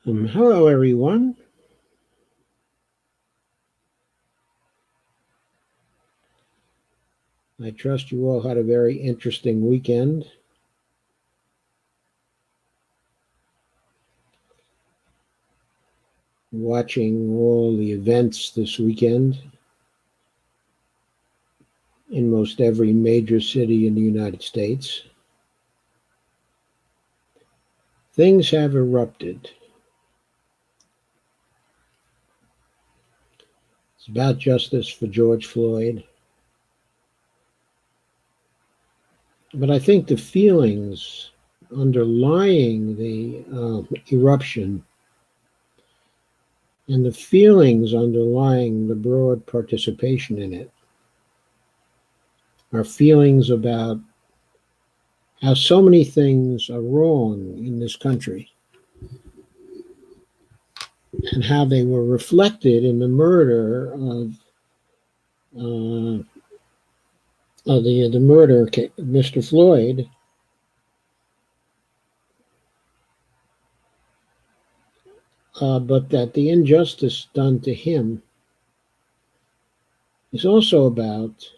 Hello, everyone. I trust you all had a very interesting weekend. Watching all the events this weekend in most every major city in the United States. Things have erupted. It's about justice for George Floyd. But I think the feelings underlying the eruption and the feelings underlying the broad participation in it are feelings about how so many things are wrong in this country and how they were reflected in the murder of the murder of Mr. Floyd, but that the injustice done to him is also about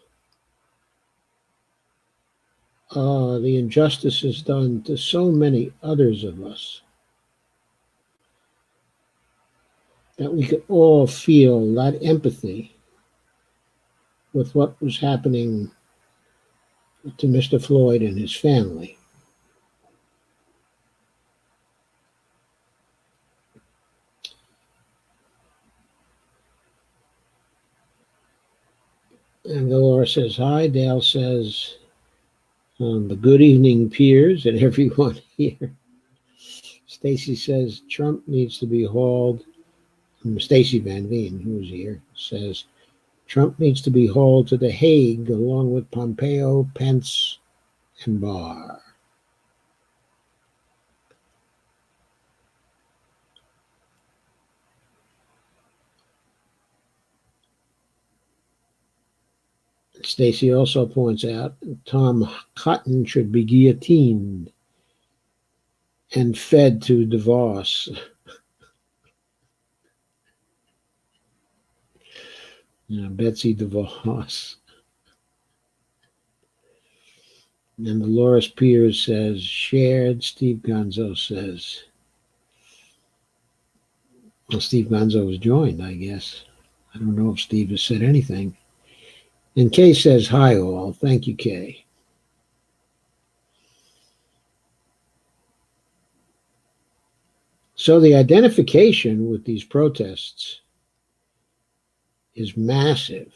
the injustices done to so many others of us, that we could all feel that empathy with what was happening to Mr. Floyd and his family. And Laura says hi. Dale says, good evening, peers, and everyone here. Stacy says Trump needs to be hauled. Stacy Van Veen, who's here, says Trump needs to be hauled to The Hague along with Pompeo, Pence, and Barr. Stacy also points out Tom Cotton should be guillotined and fed to DeVos. Betsy DeVos. And Dolores Pierce says, shared. Steve Gonzo says, well, Steve Gonzo was joined, I guess. I don't know if Steve has said anything. And Kay says, hi all. Thank you, Kay. So the identification with these protests is massive,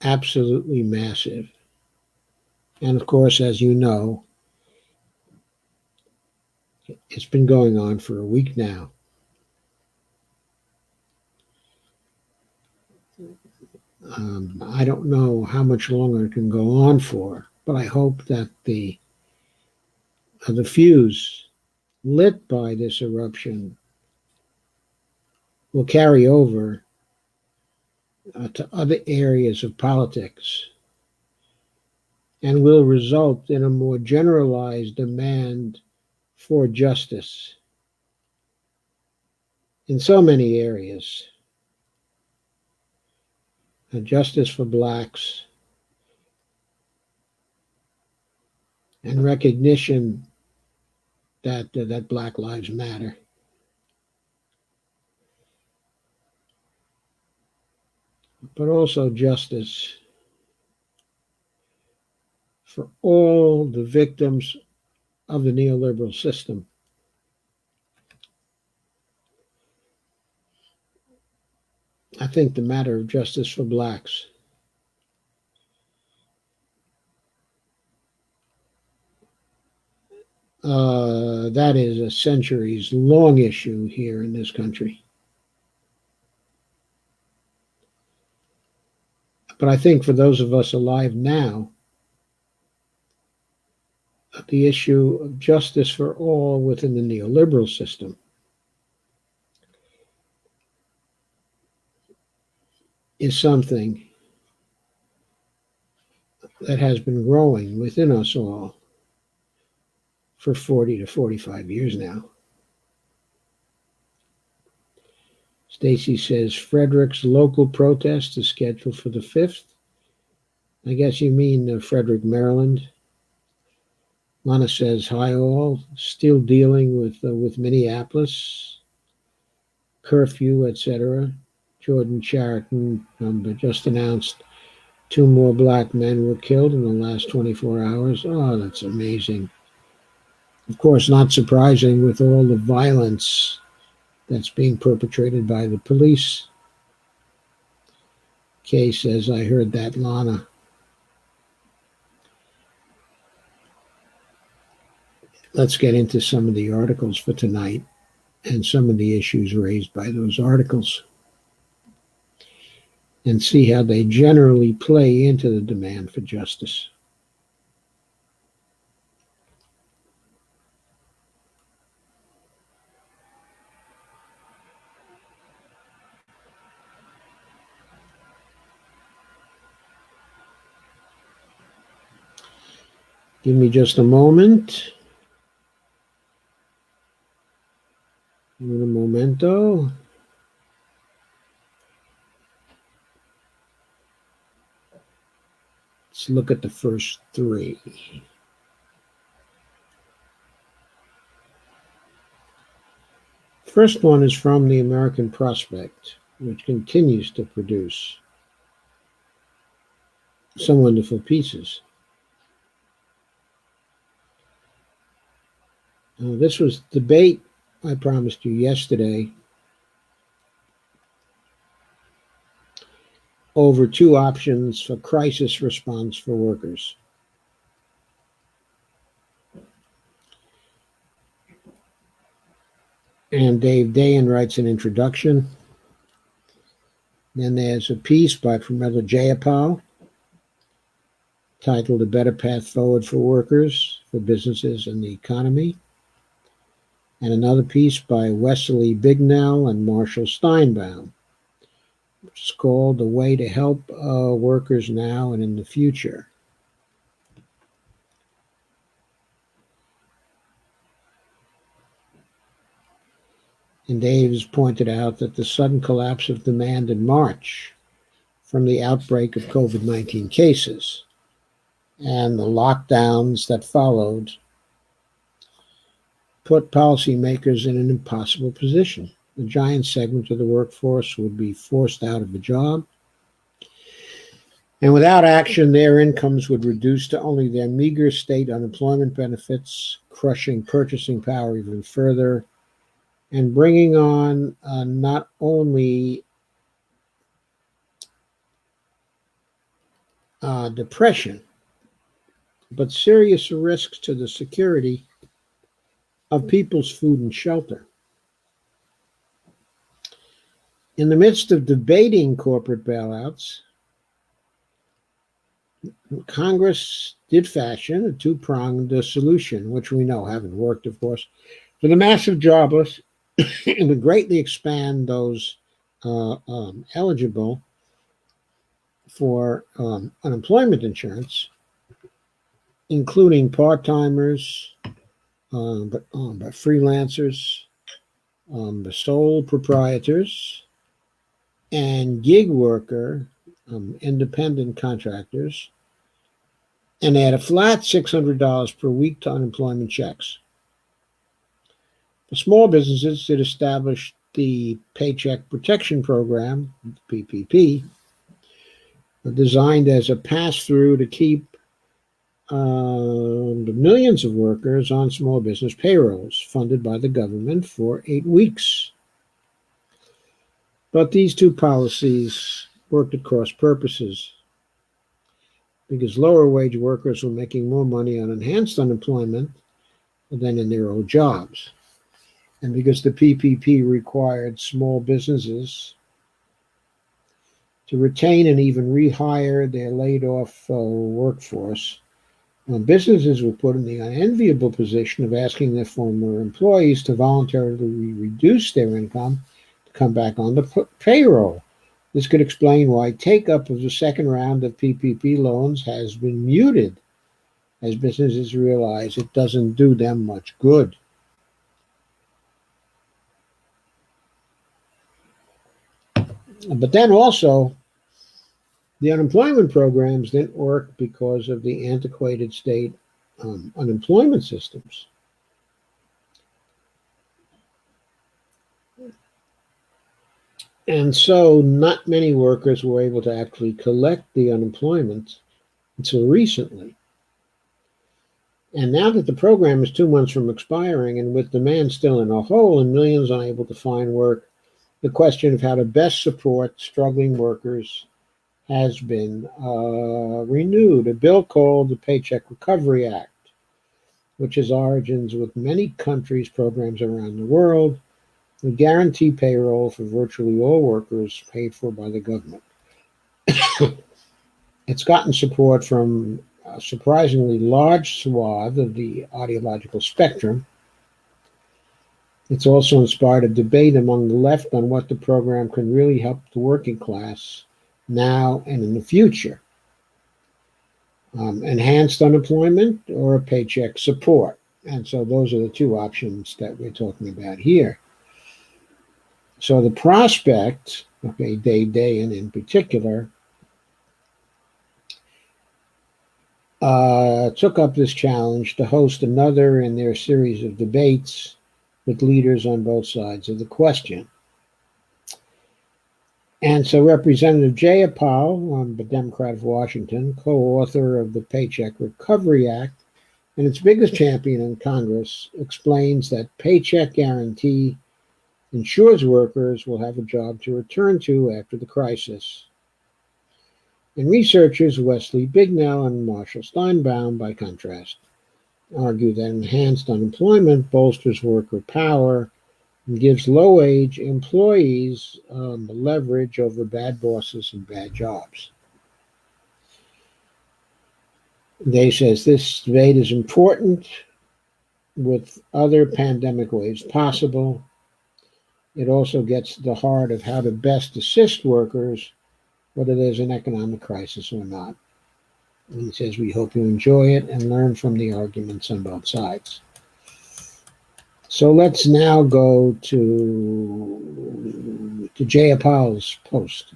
absolutely massive. And of course, as you know, it's been going on for a week now. I don't know how much longer it can go on for, but I hope that the fuse lit by this eruption will carry over to other areas of politics and will result in a more generalized demand for justice in so many areas. Justice for blacks and recognition that Black Lives Matter. But also justice for all the victims of the neoliberal system. I think the matter of justice for blacks that is a centuries-long issue here in this country. But I think for those of us alive now, the issue of justice for all within the neoliberal system is something that has been growing within us all for 40 to 45 years now. Stacy says Frederick's local protest is scheduled for the 5th. I guess you mean Frederick, Maryland. Lana says, hi all, still dealing with Minneapolis, curfew, etc. Jordan Chariton just announced 2 more black men were killed in the last 24 hours. Oh, that's amazing. Of course, not surprising with all the violence that's being perpetrated by the police. Kay says, I heard that, Lana. Let's get into some of the articles for tonight and some of the issues raised by those articles and see how they generally play into the demand for justice. Give me just a moment. Un momento. Let's look at the first 3. First one is from the American Prospect, which continues to produce some wonderful pieces. This was debate I promised you yesterday over 2 options for crisis response for workers. And Dave Dayan writes an introduction. Then there's a piece by Pramila Jayapal titled A Better Path Forward for Workers, for Businesses and the Economy. And another piece by Wesley Bignell and Marshall Steinbaum. It's called A Way to Help Workers Now and in the Future. And Dave has pointed out that the sudden collapse of demand in March from the outbreak of COVID-19 cases and the lockdowns that followed put policymakers in an impossible position. A giant segment of the workforce would be forced out of a job, and without action, their incomes would reduce to only their meager state unemployment benefits, crushing purchasing power even further, and bringing on not only depression, but serious risks to the security of people's food and shelter. In the midst of debating corporate bailouts, Congress did fashion a 2-pronged solution, which we know haven't worked, of course, for the massive jobless. It would greatly expand those eligible for unemployment insurance, including part-timers, but freelancers, the sole proprietors, and gig worker, independent contractors, and add a flat $600 per week to unemployment checks. For small businesses, it established the Paycheck Protection Program, PPP, designed as a pass-through to keep the millions of workers on small business payrolls funded by the government for 8 weeks. But these 2 policies worked at cross purposes because lower wage workers were making more money on enhanced unemployment than in their old jobs. And because the PPP required small businesses to retain and even rehire their laid-off workforce, businesses were put in the unenviable position of asking their former employees to voluntarily reduce their income to come back on the payroll. This could explain why take-up of the second round of PPP loans has been muted, as businesses realize it doesn't do them much good. But then also, the unemployment programs didn't work because of the antiquated state unemployment systems. And so not many workers were able to actually collect the unemployment until recently. And now that the program is 2 months from expiring, and with demand still in a hole and millions unable to find work, the question of how to best support struggling workers has been renewed. A bill called the Paycheck Recovery Act, which has origins with many countries' programs around the world, will guarantee payroll for virtually all workers paid for by the government. It's gotten support from a surprisingly large swath of the ideological spectrum. It's also inspired a debate among the left on what the program can really help the working class now and in the future. Enhanced unemployment or paycheck support. And so those are the two options that we're talking about here. So the prospect, okay, Dave Dayen in particular, took up this challenge to host another in their series of debates with leaders on both sides of the question. And so Representative Jayapal, the Democrat of Washington, co-author of the Paycheck Recovery Act, and its biggest champion in Congress, explains that paycheck guarantee ensures workers will have a job to return to after the crisis. And researchers Wesley Bignell and Marshall Steinbaum, by contrast, argue that enhanced unemployment bolsters worker power and gives low-wage employees leverage over bad bosses and bad jobs. They says this debate is important with other pandemic waves possible. It also gets to the heart of how to best assist workers, whether there's an economic crisis or not. And he says, we hope you enjoy it and learn from the arguments on both sides. So let's now go to Jayapal's post.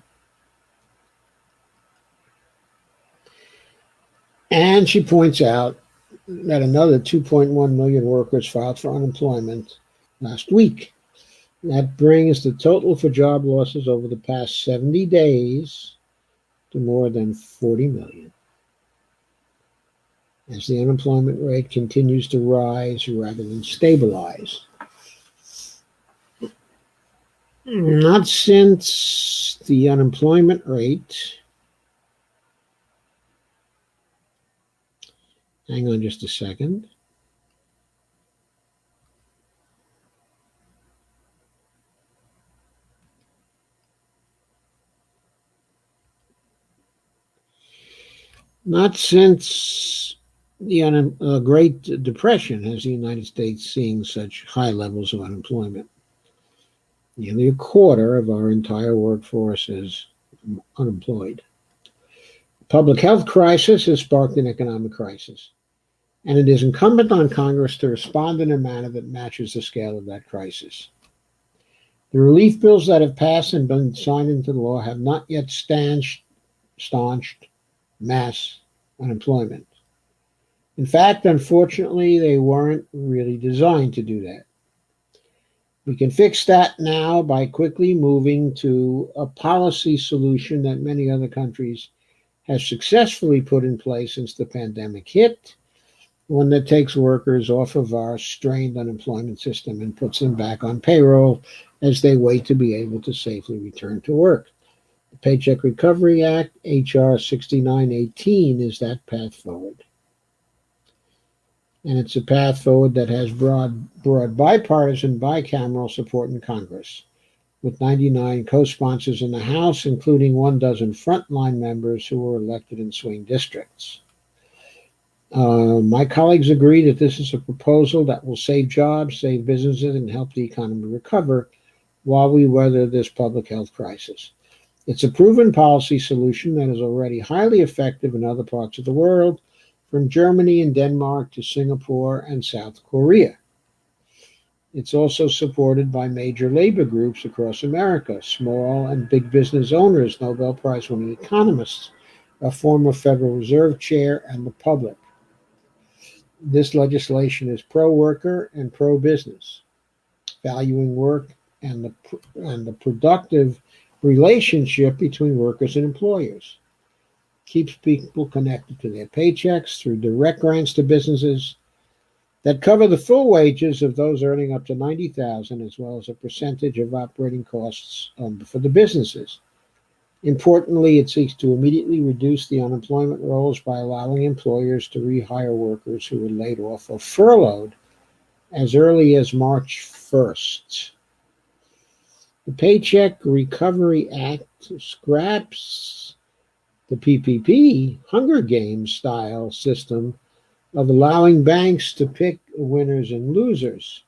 And she points out that another 2.1 million workers filed for unemployment last week. That brings the total for job losses over the past 70 days to more than 40 million. As the unemployment rate continues to rise rather than stabilize. Not since the unemployment rate, hang on just a second. Not since the Great Depression has the United States seen such high levels of unemployment. Nearly a quarter of our entire workforce is unemployed. The public health crisis has sparked an economic crisis, and it is incumbent on Congress to respond in a manner that matches the scale of that crisis. The relief bills that have passed and been signed into law have not yet staunched mass unemployment. In fact, unfortunately, they weren't really designed to do that. We can fix that now by quickly moving to a policy solution that many other countries have successfully put in place since the pandemic hit, one that takes workers off of our strained unemployment system and puts them back on payroll as they wait to be able to safely return to work. The Paycheck Recovery Act, H.R. 6918, is that path forward. And it's a path forward that has broad bipartisan, bicameral support in Congress, with 99 co-sponsors in the House, including 12 frontline members who were elected in swing districts. My colleagues agree that this is a proposal that will save jobs, save businesses, and help the economy recover while we weather this public health crisis. It's a proven policy solution that is already highly effective in other parts of the world, from Germany and Denmark to Singapore and South Korea. It's also supported by major labor groups across America, small and big business owners, Nobel Prize winning economists, a former Federal Reserve chair, and the public. This legislation is pro-worker and pro-business, valuing work and the productive relationship between workers and employers. Keeps people connected to their paychecks through direct grants to businesses that cover the full wages of those earning up to $90,000, as well as a percentage of operating costs for the businesses. Importantly, it seeks to immediately reduce the unemployment rolls by allowing employers to rehire workers who were laid off or furloughed as early as March 1st. The Paycheck Recovery Act scraps the PPP Hunger Games style system of allowing banks to pick winners and losers,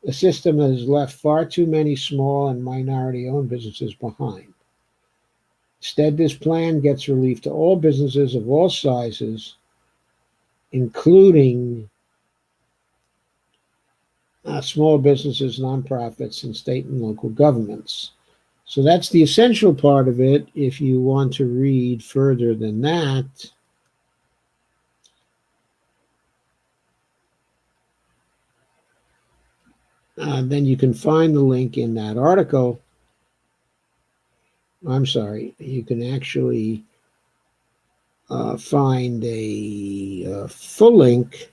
a system that has left far too many small and minority-owned businesses behind. Instead, this plan gets relief to all businesses of all sizes, including small businesses, nonprofits, and state and local governments. So that's the essential part of it. If you want to read further than that, then you can find the link in that article. I'm sorry, you can actually find a full link,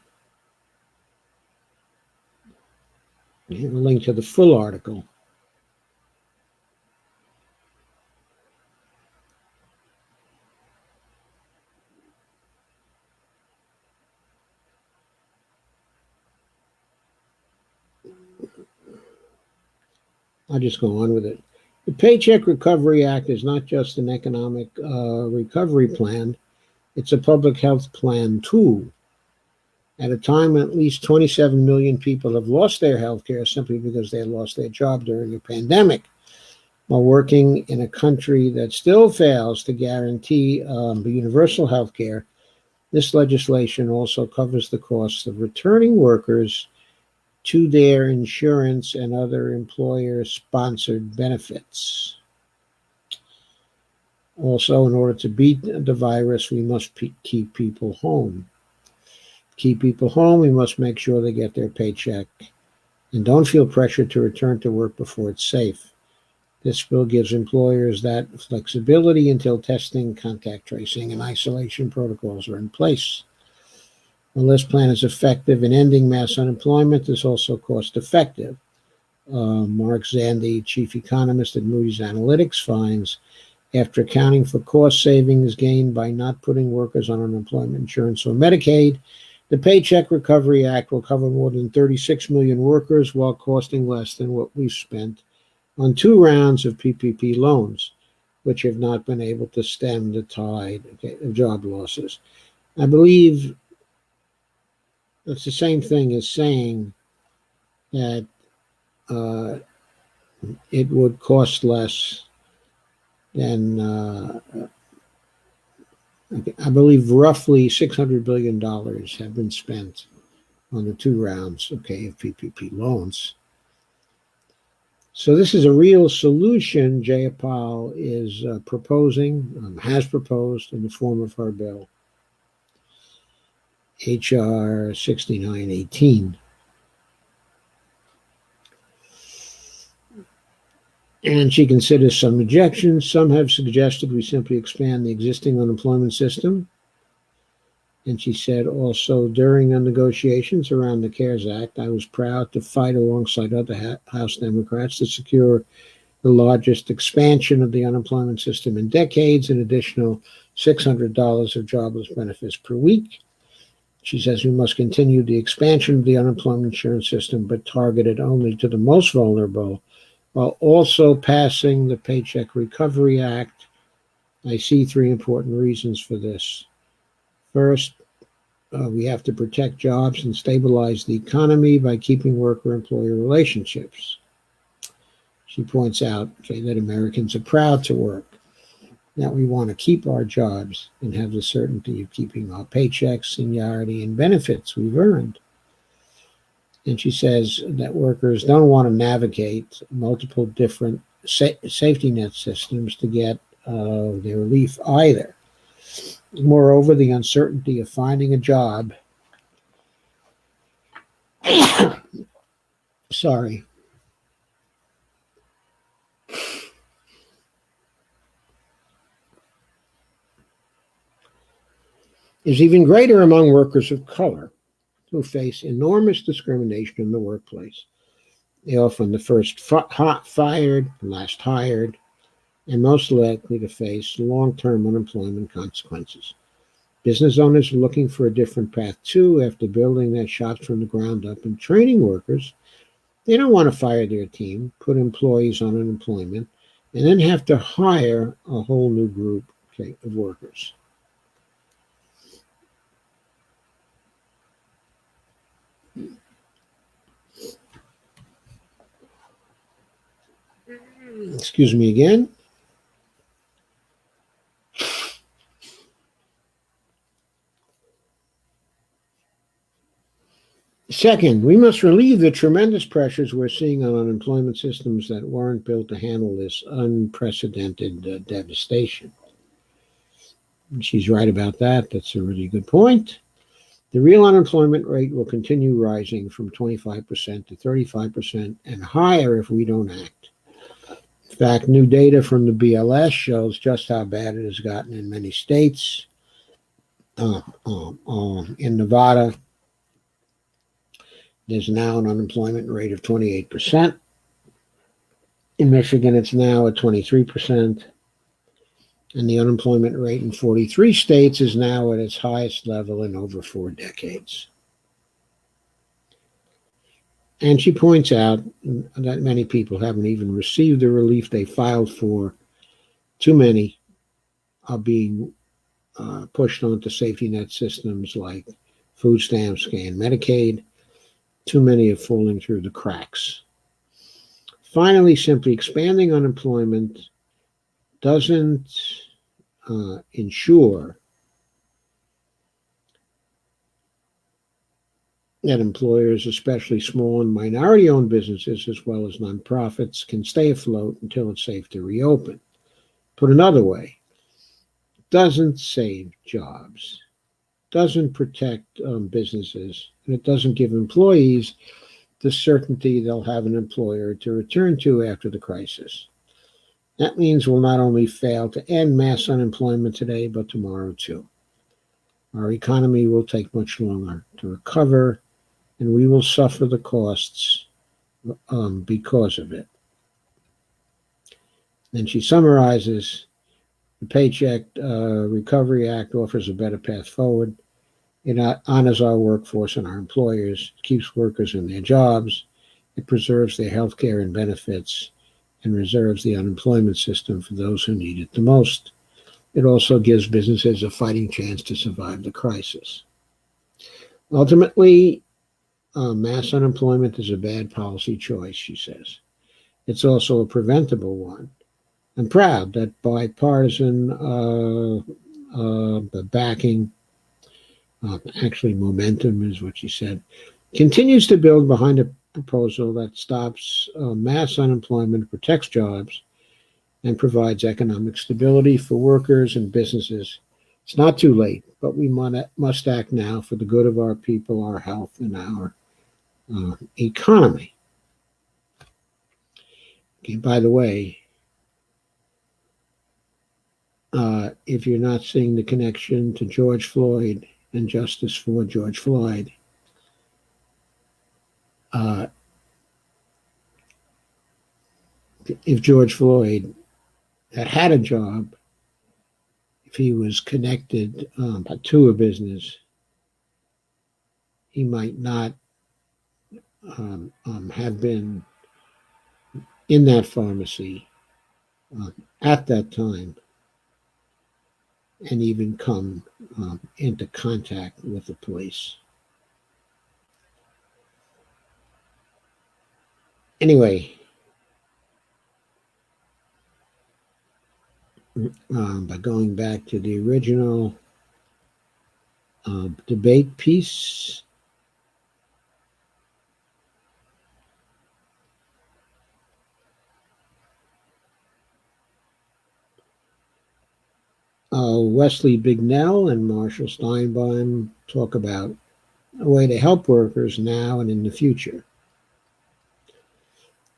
a link to the full article. I'll just go on with it. The Paycheck Recovery Act is not just an economic recovery plan, it's a public health plan too. At a time when at least 27 million people have lost their health care simply because they lost their job during the pandemic, while working in a country that still fails to guarantee universal health care, this legislation also covers the costs of returning workers to their insurance and other employer-sponsored benefits. Also, in order to beat the virus, we must keep people home. Keep people home, we must make sure they get their paycheck and don't feel pressure to return to work before it's safe. This bill gives employers that flexibility until testing, contact tracing, and isolation protocols are in place. While this plan is effective in ending mass unemployment, it's also cost-effective. Mark Zandi, chief economist at Moody's Analytics, finds after accounting for cost savings gained by not putting workers on unemployment insurance or Medicaid, the Paycheck Recovery Act will cover more than 36 million workers while costing less than what we've spent on 2 rounds of PPP loans, which have not been able to stem the tide of job losses. I believe that's the same thing as saying that it would cost less than, I believe, roughly $600 billion have been spent on the 2 rounds, of PPP loans. So this is a real solution Jayapal is proposing, has proposed in the form of her bill, H.R. 6918. And she considers some objections. Some have suggested we simply expand the existing unemployment system. And she said also, during the negotiations around the CARES Act, I was proud to fight alongside other House Democrats to secure the largest expansion of the unemployment system in decades, an additional $600 of jobless benefits per week. She says we must continue the expansion of the unemployment insurance system, but targeted only to the most vulnerable, while also passing the Paycheck Recovery Act. I see 3 important reasons for this. First, we have to protect jobs and stabilize the economy by keeping worker-employer relationships. She points out that Americans are proud to work, that we want to keep our jobs and have the certainty of keeping our paychecks, seniority, and benefits we've earned. And she says that workers don't want to navigate multiple different safety net systems to get their relief either. Moreover, the uncertainty of finding a job, sorry, is even greater among workers of color who face enormous discrimination in the workplace. They are often the first fired, last hired, and most likely to face long-term unemployment consequences. Business owners are looking for a different path too after building their shops from the ground up and training workers. They don't want to fire their team, put employees on unemployment, and then have to hire a whole new group of workers. Excuse me again. Second, we must relieve the tremendous pressures we're seeing on unemployment systems that weren't built to handle this unprecedented devastation. And she's right about that. That's a really good point. The real unemployment rate will continue rising from 25% to 35% and higher if we don't act. In fact, new data from the BLS shows just how bad it has gotten in many states. In Nevada, there's now an unemployment rate of 28%. In Michigan, it's now at 23%. And the unemployment rate in 43 states is now at its highest level in over 4 decades. And she points out that many people haven't even received the relief they filed for. Too many are being pushed onto safety net systems like food stamps and Medicaid. Too many are falling through the cracks. Finally, simply expanding unemployment doesn't ensure that employers, especially small and minority-owned businesses, as well as nonprofits, can stay afloat until it's safe to reopen. Put another way, it doesn't save jobs, doesn't protect businesses, and it doesn't give employees the certainty they'll have an employer to return to after the crisis. That means we'll not only fail to end mass unemployment today, but tomorrow too. Our economy will take much longer to recover, and we will suffer the costs because of it. Then she summarizes, the Paycheck Recovery Act offers a better path forward. It honors our workforce and our employers, keeps workers in their jobs, it preserves their health care and benefits, and reserves the unemployment system for those who need it the most. It also gives businesses a fighting chance to survive the crisis. Ultimately, mass unemployment is a bad policy choice, she says. It's also a preventable one. I'm proud that bipartisan backing, actually momentum is what she said, continues to build behind a proposal that stops mass unemployment, protects jobs, and provides economic stability for workers and businesses. It's not too late, but we must act now for the good of our people, our health, and our economy. Okay, by the way, if you're not seeing the connection to George Floyd and justice for George Floyd, if George Floyd had a job, if he was connected to a business, he might not have been in that pharmacy at that time and even come into contact with the police. Anyway, by going back to the original debate piece, Wesley Bignell and Marshall Steinbaum talk about a way to help workers now and in the future.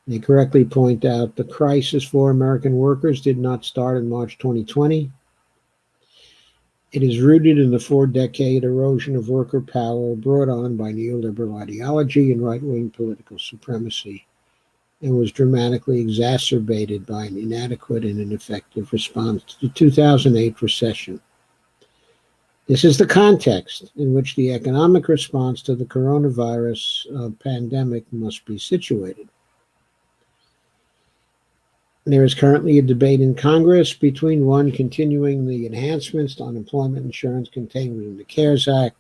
They correctly point out the crisis for American workers did not start in March 2020. It is rooted in the 4-decade erosion of worker power brought on by neoliberal ideology and right-wing political supremacy, and was dramatically exacerbated by an inadequate and ineffective response to the 2008 recession. This is the context in which the economic response to the coronavirus pandemic must be situated. There is currently a debate in Congress between one, continuing the enhancements to unemployment insurance contained within the CARES Act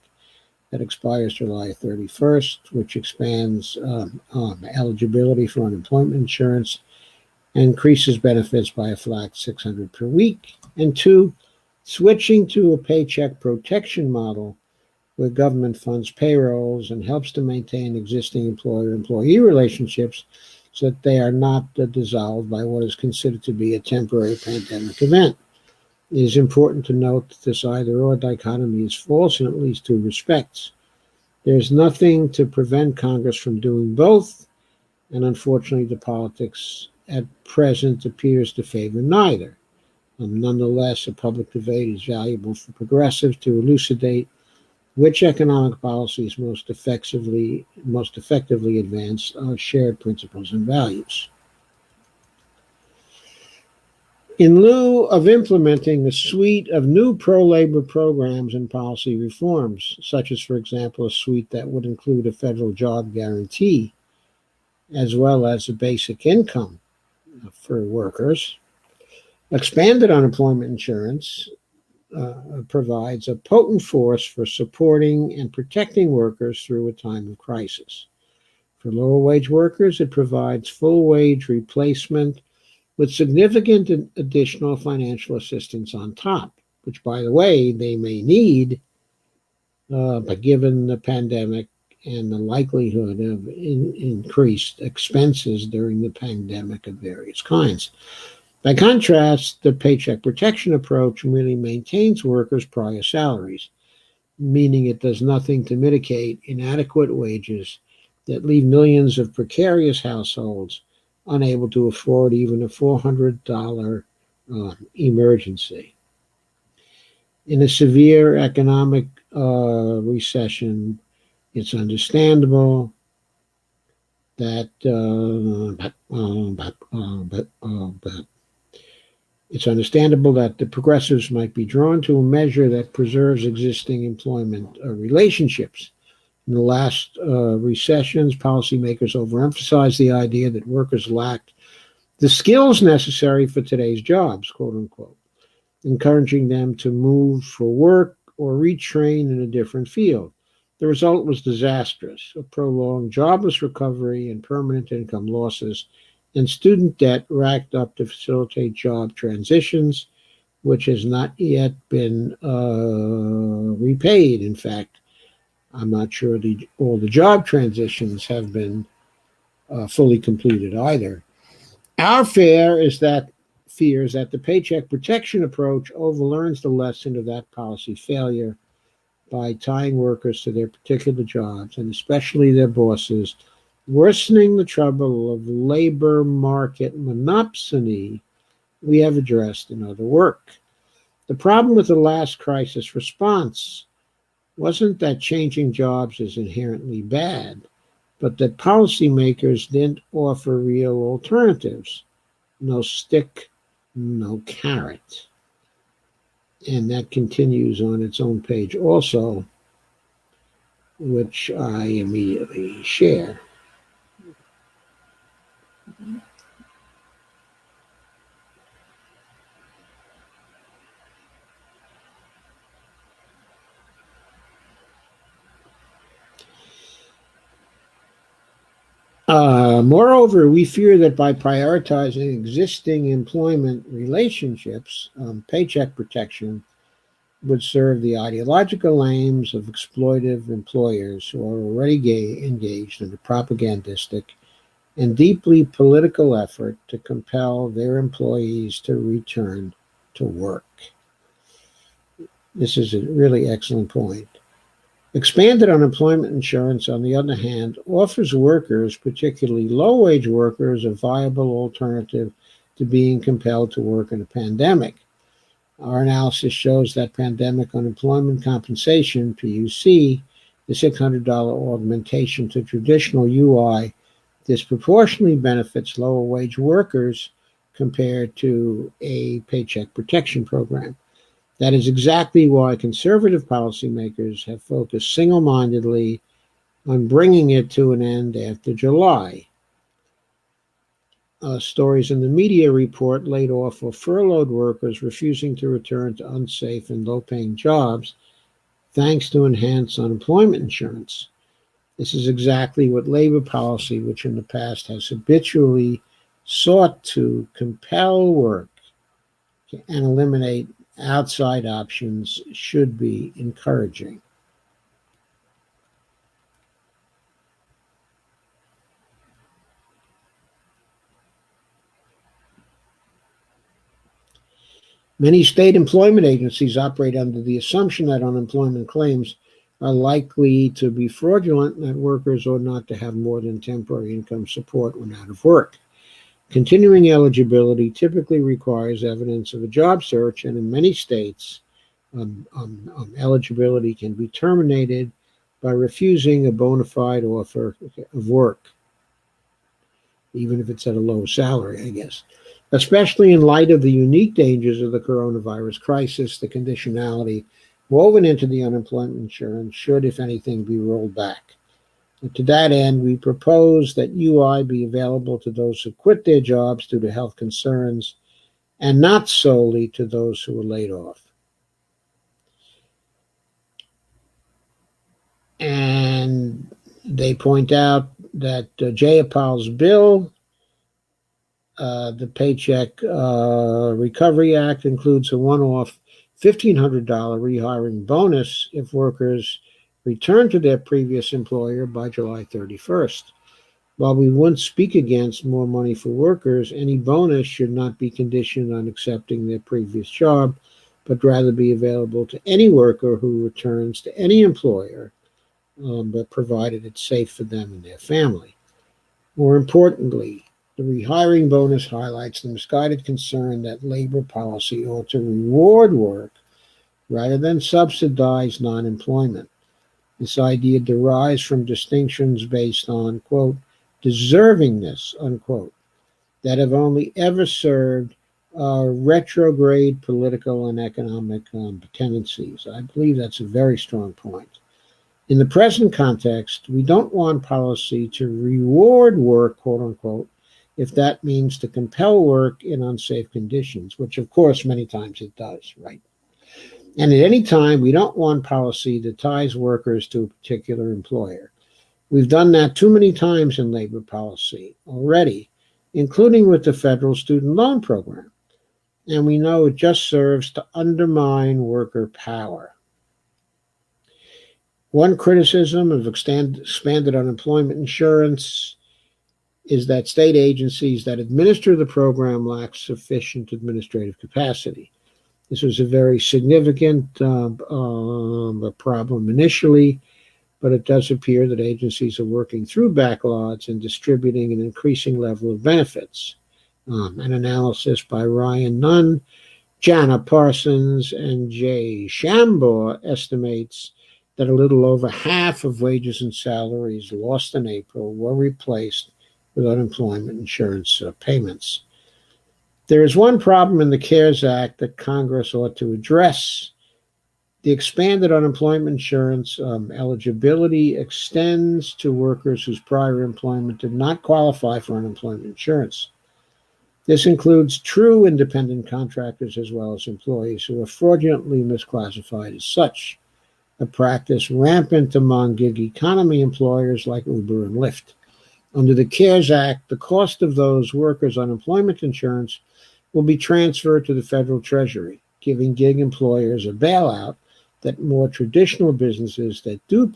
that expires July 31st, which expands eligibility for unemployment insurance and increases benefits by a flat $600 per week, and two, switching to a paycheck protection model where government funds payrolls and helps to maintain existing employer-employee relationships so that they are not dissolved by what is considered to be a temporary pandemic event. It is important to note that this either-or dichotomy is false in at least two respects. There is nothing to prevent Congress from doing both, and unfortunately the politics at present appears to favor neither. Nonetheless, a public debate is valuable for progressives to elucidate which economic policies most effectively advance our shared principles and values. In lieu of implementing a suite of new pro-labor programs and policy reforms, such as, for example, a suite that would include a federal job guarantee, as well as a basic income for workers, expanded unemployment insurance provides a potent force for supporting and protecting workers through a time of crisis. For lower wage workers, it provides full wage replacement with significant additional financial assistance on top, which, by the way, they may need, but given the pandemic and the likelihood of increased expenses during the pandemic of various kinds. By contrast, the paycheck protection approach merely maintains workers' prior salaries, meaning it does nothing to mitigate inadequate wages that leave millions of precarious households unable to afford even a $400 emergency. In a severe economic recession, it's understandable that the progressives might be drawn to a measure that preserves existing employment relationships. In the last recessions, policymakers overemphasized the idea that workers lacked the skills necessary for today's jobs, quote unquote, encouraging them to move for work or retrain in a different field. The result was disastrous: a prolonged jobless recovery and permanent income losses, and student debt racked up to facilitate job transitions, which has not yet been repaid. In fact, I'm not sure all the job transitions have been fully completed either. Our fear is that the paycheck protection approach overlearns the lesson of that policy failure by tying workers to their particular jobs, and especially their bosses, worsening the trouble of labor market monopsony we have addressed in other work. The problem with the last crisis response wasn't that changing jobs is inherently bad, but that policymakers didn't offer real alternatives. No stick, no carrot. And that continues on its own page also, which I immediately share. Moreover, we fear that by prioritizing existing employment relationships, paycheck protection would serve the ideological aims of exploitive employers who are already engaged in a propagandistic and deeply political effort to compel their employees to return to work. This is a really excellent point. Expanded unemployment insurance, on the other hand, offers workers, particularly low-wage workers, a viable alternative to being compelled to work in a pandemic. Our analysis shows that pandemic unemployment compensation, PUC, the $600 augmentation to traditional UI, disproportionately benefits lower-wage workers compared to a paycheck protection program. That is exactly why conservative policymakers have focused single-mindedly on bringing it to an end after July. Stories in the media report laid off or furloughed workers refusing to return to unsafe and low-paying jobs thanks to enhanced unemployment insurance. This is exactly what labor policy, which in the past has habitually sought to compel work and eliminate outside options, should be encouraging. Many state employment agencies operate under the assumption that unemployment claims are likely to be fraudulent and that workers ought not to have more than temporary income support when out of work. Continuing eligibility typically requires evidence of a job search, and in many states, eligibility can be terminated by refusing a bona fide offer of work, even if it's at a low salary, I guess. Especially in light of the unique dangers of the coronavirus crisis, the conditionality woven into the unemployment insurance should, if anything, be rolled back. And to that end, we propose that UI be available to those who quit their jobs due to health concerns and not solely to those who were laid off. And they point out that Jayapal's bill, the Paycheck Recovery Act, includes a one-off $1,500 rehiring bonus if workers return to their previous employer by July 31st. While we won't speak against more money for workers, any bonus should not be conditioned on accepting their previous job, but rather be available to any worker who returns to any employer, but provided it's safe for them and their family. More importantly, the rehiring bonus highlights the misguided concern that labor policy ought to reward work rather than subsidize non-employment. This idea derives from distinctions based on, quote, deservingness, unquote, that have only ever served retrograde political and economic tendencies. I believe that's a very strong point. In the present context, we don't want policy to reward work, quote unquote, if that means to compel work in unsafe conditions, which of course many times it does, right? And at any time, we don't want policy that ties workers to a particular employer. We've done that too many times in labor policy already, including with the federal student loan program. And we know it just serves to undermine worker power. One criticism of expanded unemployment insurance is that state agencies that administer the program lack sufficient administrative capacity. This was a very significant problem initially, but it does appear that agencies are working through backlogs and distributing an increasing level of benefits. An analysis by Ryan Nunn, Jana Parsons, and Jay Shambaugh estimates that a little over half of wages and salaries lost in April were replaced with unemployment insurance payments. There is one problem in the CARES Act that Congress ought to address. The expanded unemployment insurance eligibility extends to workers whose prior employment did not qualify for unemployment insurance. This includes true independent contractors as well as employees who are fraudulently misclassified as such, a practice rampant among gig economy employers like Uber and Lyft. Under the CARES Act, the cost of those workers' unemployment insurance will be transferred to the federal treasury, giving gig employers a bailout that more traditional businesses that do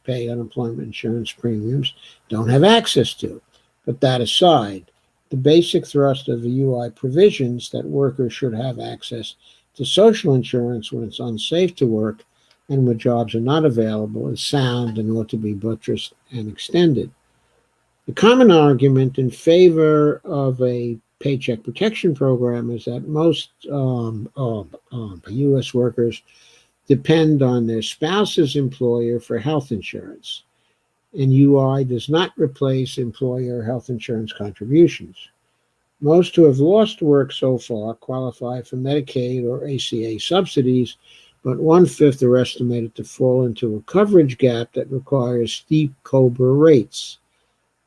pay unemployment insurance premiums don't have access to. But that aside, the basic thrust of the UI provisions that workers should have access to social insurance when it's unsafe to work and when jobs are not available is sound and ought to be buttressed and extended. The common argument in favor of a paycheck protection program is that most U.S. workers depend on their spouse's employer for health insurance, and UI does not replace employer health insurance contributions. Most who have lost work so far qualify for Medicaid or ACA subsidies, but one-fifth are estimated to fall into a coverage gap that requires steep COBRA rates.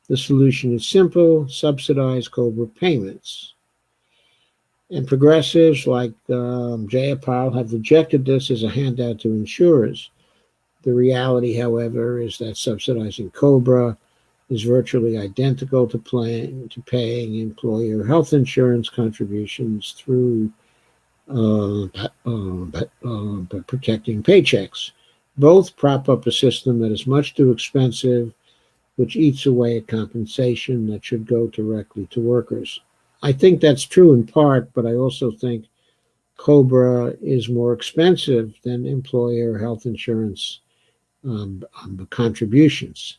The solution is simple: subsidize COBRA payments. And progressives like Jayapal have rejected this as a handout to insurers. The reality, however, is that subsidizing COBRA is virtually identical to paying employer health insurance contributions through protecting paychecks. Both prop up a system that is much too expensive, which eats away at compensation that should go directly to workers. I think that's true in part, but I also think COBRA is more expensive than employer health insurance contributions.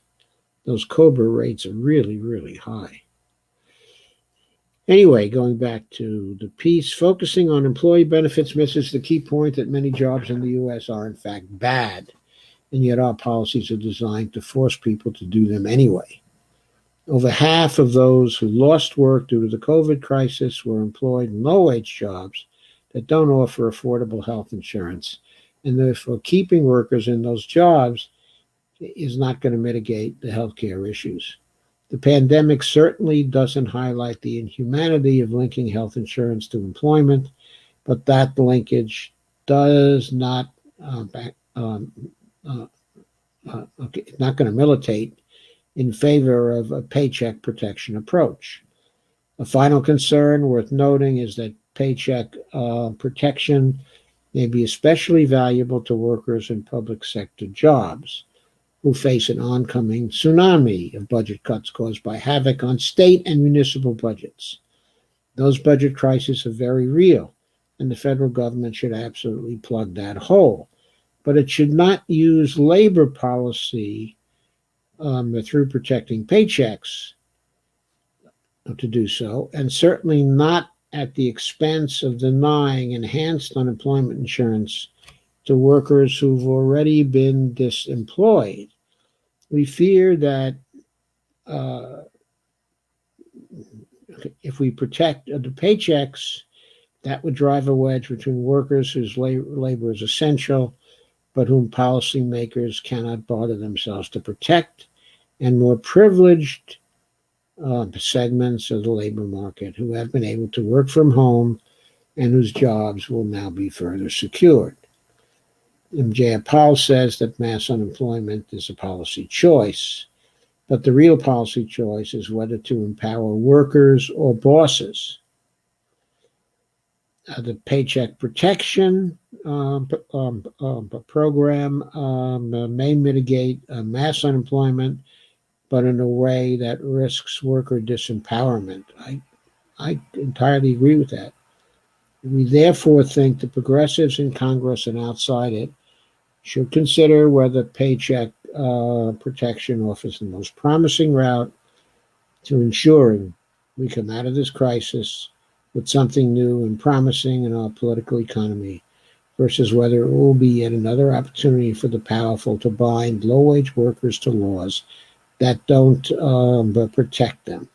Those COBRA rates are really, really high. Anyway, going back to the piece, focusing on employee benefits misses the key point that many jobs in the U.S. are in fact bad, and yet our policies are designed to force people to do them anyway. Over half of those who lost work due to the COVID crisis were employed in low-wage jobs that don't offer affordable health insurance, and therefore keeping workers in those jobs is not going to mitigate the healthcare issues. The pandemic certainly doesn't highlight the inhumanity of linking health insurance to employment, but that linkage does not not going to militate in favor of a paycheck protection approach. A final concern worth noting is that paycheck protection may be especially valuable to workers in public sector jobs who face an oncoming tsunami of budget cuts caused by havoc on state and municipal budgets. Those budget crises are very real, and the federal government should absolutely plug that hole. But it should not use labor policy through protecting paychecks to do so, and certainly not at the expense of denying enhanced unemployment insurance to workers who've already been disemployed. We fear that if we protect the paychecks, that would drive a wedge between workers whose labor is essential, but whom policymakers cannot bother themselves to protect, and more privileged segments of the labor market who have been able to work from home and whose jobs will now be further secured. Jayapal says that mass unemployment is a policy choice, but the real policy choice is whether to empower workers or bosses. The Paycheck Protection program may mitigate mass unemployment, but in a way that risks worker disempowerment. I entirely agree with that. We therefore think the progressives in Congress and outside it should consider whether paycheck protection offers the most promising route to ensuring we come out of this crisis with something new and promising in our political economy, versus whether it will be yet another opportunity for the powerful to bind low-wage workers to laws that don't protect them.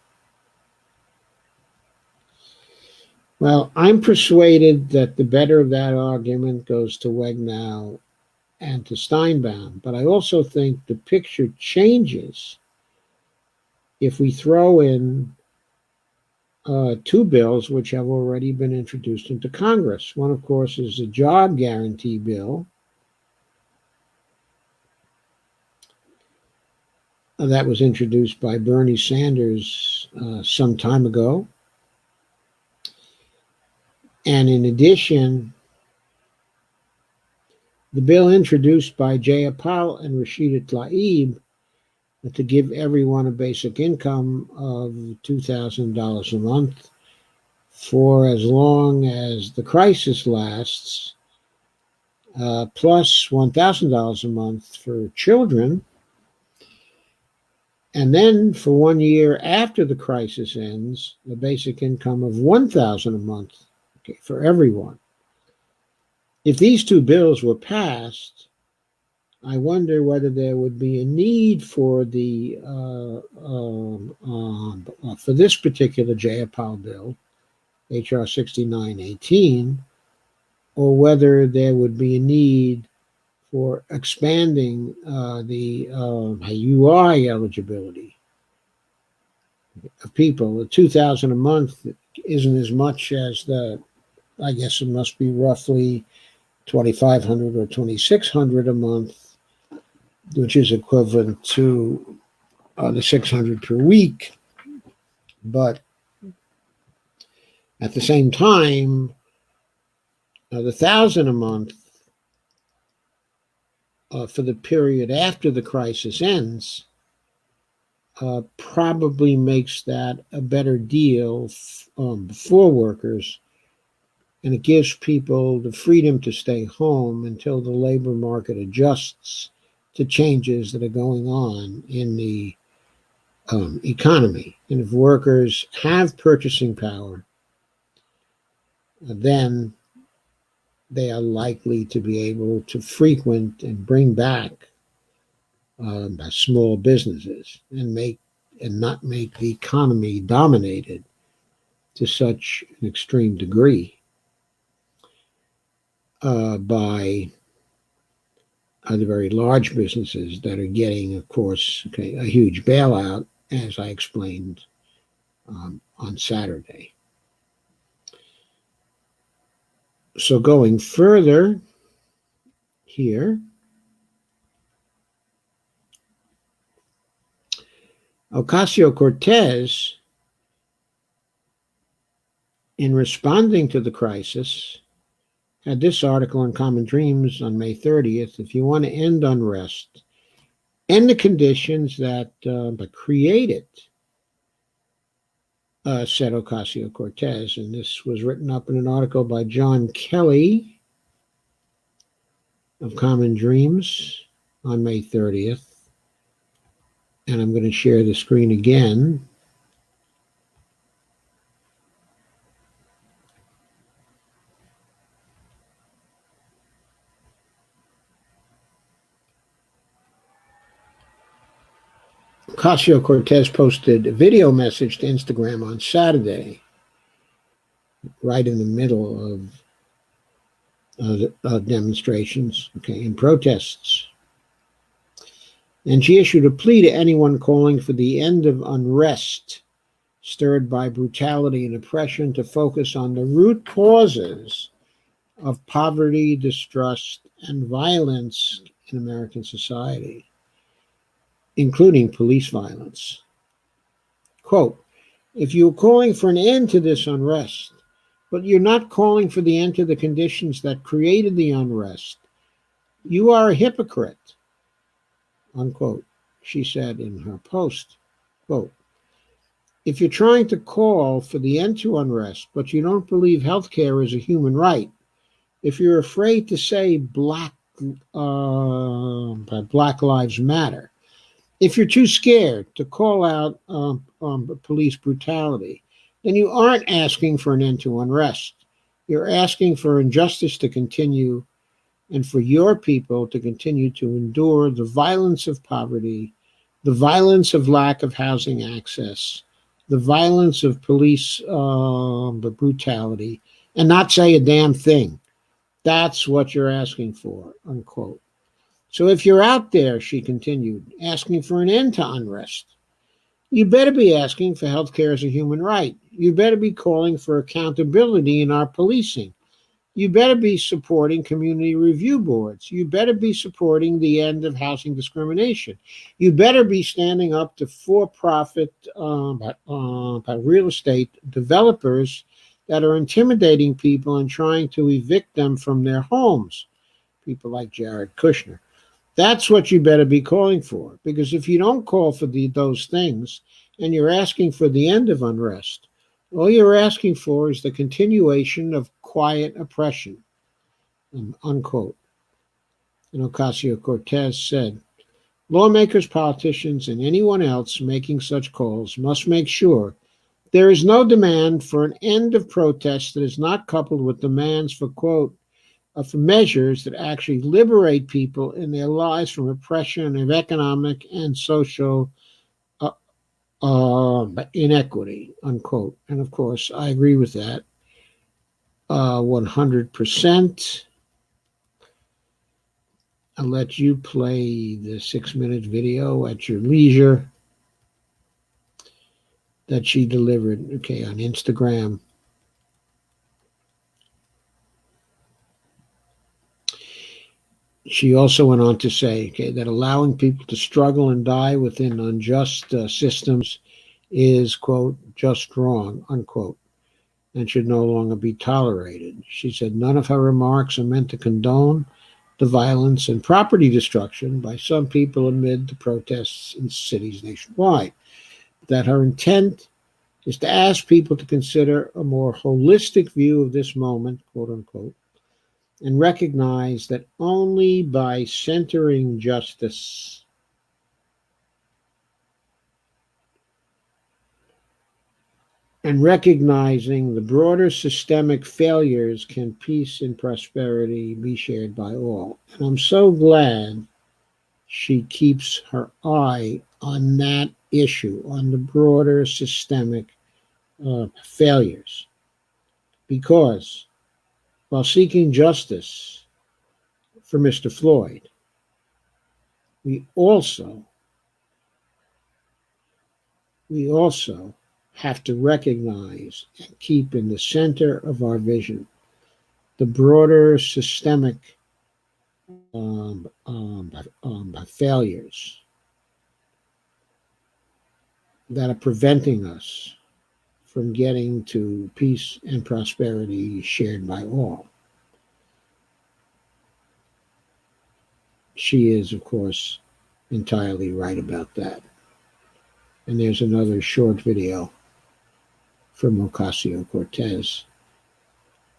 Well, I'm persuaded that the better of that argument goes to Wegnow and to Steinbaum, but I also think the picture changes if we throw in two bills which have already been introduced into Congress. One, of course, is the job guarantee bill that was introduced by Bernie Sanders some time ago. And in addition, the bill introduced by Jayapal and Rashida Tlaib to give everyone a basic income of $2,000 a month for as long as the crisis lasts, plus $1,000 a month for children. And then for 1 year after the crisis ends, the basic income of $1,000 a month, okay, for everyone. If these two bills were passed, I wonder whether there would be a need for the for this particular Jayapal bill, HR 6918, or whether there would be a need for expanding the UI eligibility of people. The $2,000 a month isn't as much as I guess it must be roughly $2,500 or $2,600 a month, which is equivalent to the $600 per week. But at the same time, the $1,000 a month for the period after the crisis ends probably makes that a better deal for workers, and it gives people the freedom to stay home until the labor market adjusts to changes that are going on in the economy. And if workers have purchasing power, then they are likely to be able to frequent and bring back small businesses and not make the economy dominated to such an extreme degree by the very large businesses that are getting, of course, a huge bailout, as I explained on Saturday. So going further here, Ocasio-Cortez, in responding to the crisis, had this article in Common Dreams on May 30th. If you want to end unrest, end the conditions that create it, said Ocasio-Cortez. And this was written up in an article by John Kelly of Common Dreams on May 30th. And I'm going to share the screen again. Ocasio-Cortez posted a video message to Instagram on Saturday, right in the middle of demonstrations, and protests. And she issued a plea to anyone calling for the end of unrest stirred by brutality and oppression to focus on the root causes of poverty, distrust, and violence in American society, including police violence. Quote, if you're calling for an end to this unrest, but you're not calling for the end to the conditions that created the unrest, you are a hypocrite, unquote, she said in her post. Quote, if you're trying to call for the end to unrest, but you don't believe healthcare is a human right, if you're afraid to say Black Lives Matter, if you're too scared to call out police brutality, then you aren't asking for an end to unrest. You're asking for injustice to continue and for your people to continue to endure the violence of poverty, the violence of lack of housing access, the violence of police brutality, and not say a damn thing. That's what you're asking for, unquote. So if you're out there, she continued, asking for an end to unrest, you better be asking for healthcare as a human right. You better be calling for accountability in our policing. You better be supporting community review boards. You better be supporting the end of housing discrimination. You better be standing up to for-profit real estate developers that are intimidating people and trying to evict them from their homes, people like Jared Kushner. That's what you better be calling for, because if you don't call for those things and you're asking for the end of unrest, All you're asking for is the continuation of quiet oppression, unquote. And Ocasio-Cortez said, lawmakers, politicians, and anyone else making such calls must make sure there is no demand for an end of protests that is not coupled with demands for, quote, for measures that actually liberate people in their lives from oppression of economic and social uh, inequity, unquote. And of course, I agree with that 100%. I'll let you play the 6-minute video at your leisure that she delivered, okay, on Instagram. She also went on to say, okay, that allowing people to struggle and die within unjust systems is, quote, just wrong, unquote, and should no longer be tolerated. She said none of her remarks are meant to condone the violence and property destruction by some people amid the protests in cities nationwide, that her intent is to ask people to consider a more holistic view of this moment, quote unquote, and recognize that only by centering justice and recognizing the broader systemic failures can peace and prosperity be shared by all. And I'm so glad she keeps her eye on that issue, on the broader systemic failures, because while seeking justice for Mr. Floyd, we also have to recognize and keep in the center of our vision the broader systemic failures that are preventing us from getting to peace and prosperity shared by all. She is, of course, entirely right about that. And there's another short video from Ocasio-Cortez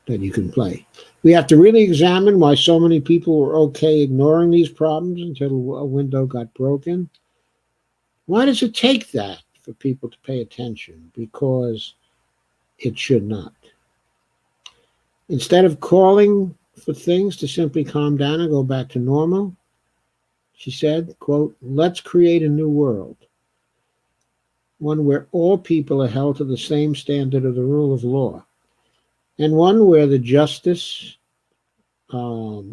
that you can play. We have to really examine why so many people were okay ignoring these problems until a window got broken. Why does it take that for people to pay attention? Because it should not. Instead of calling for things to simply calm down and go back to normal, she said, quote, let's create a new world, one where all people are held to the same standard of the rule of law, and one where the justice a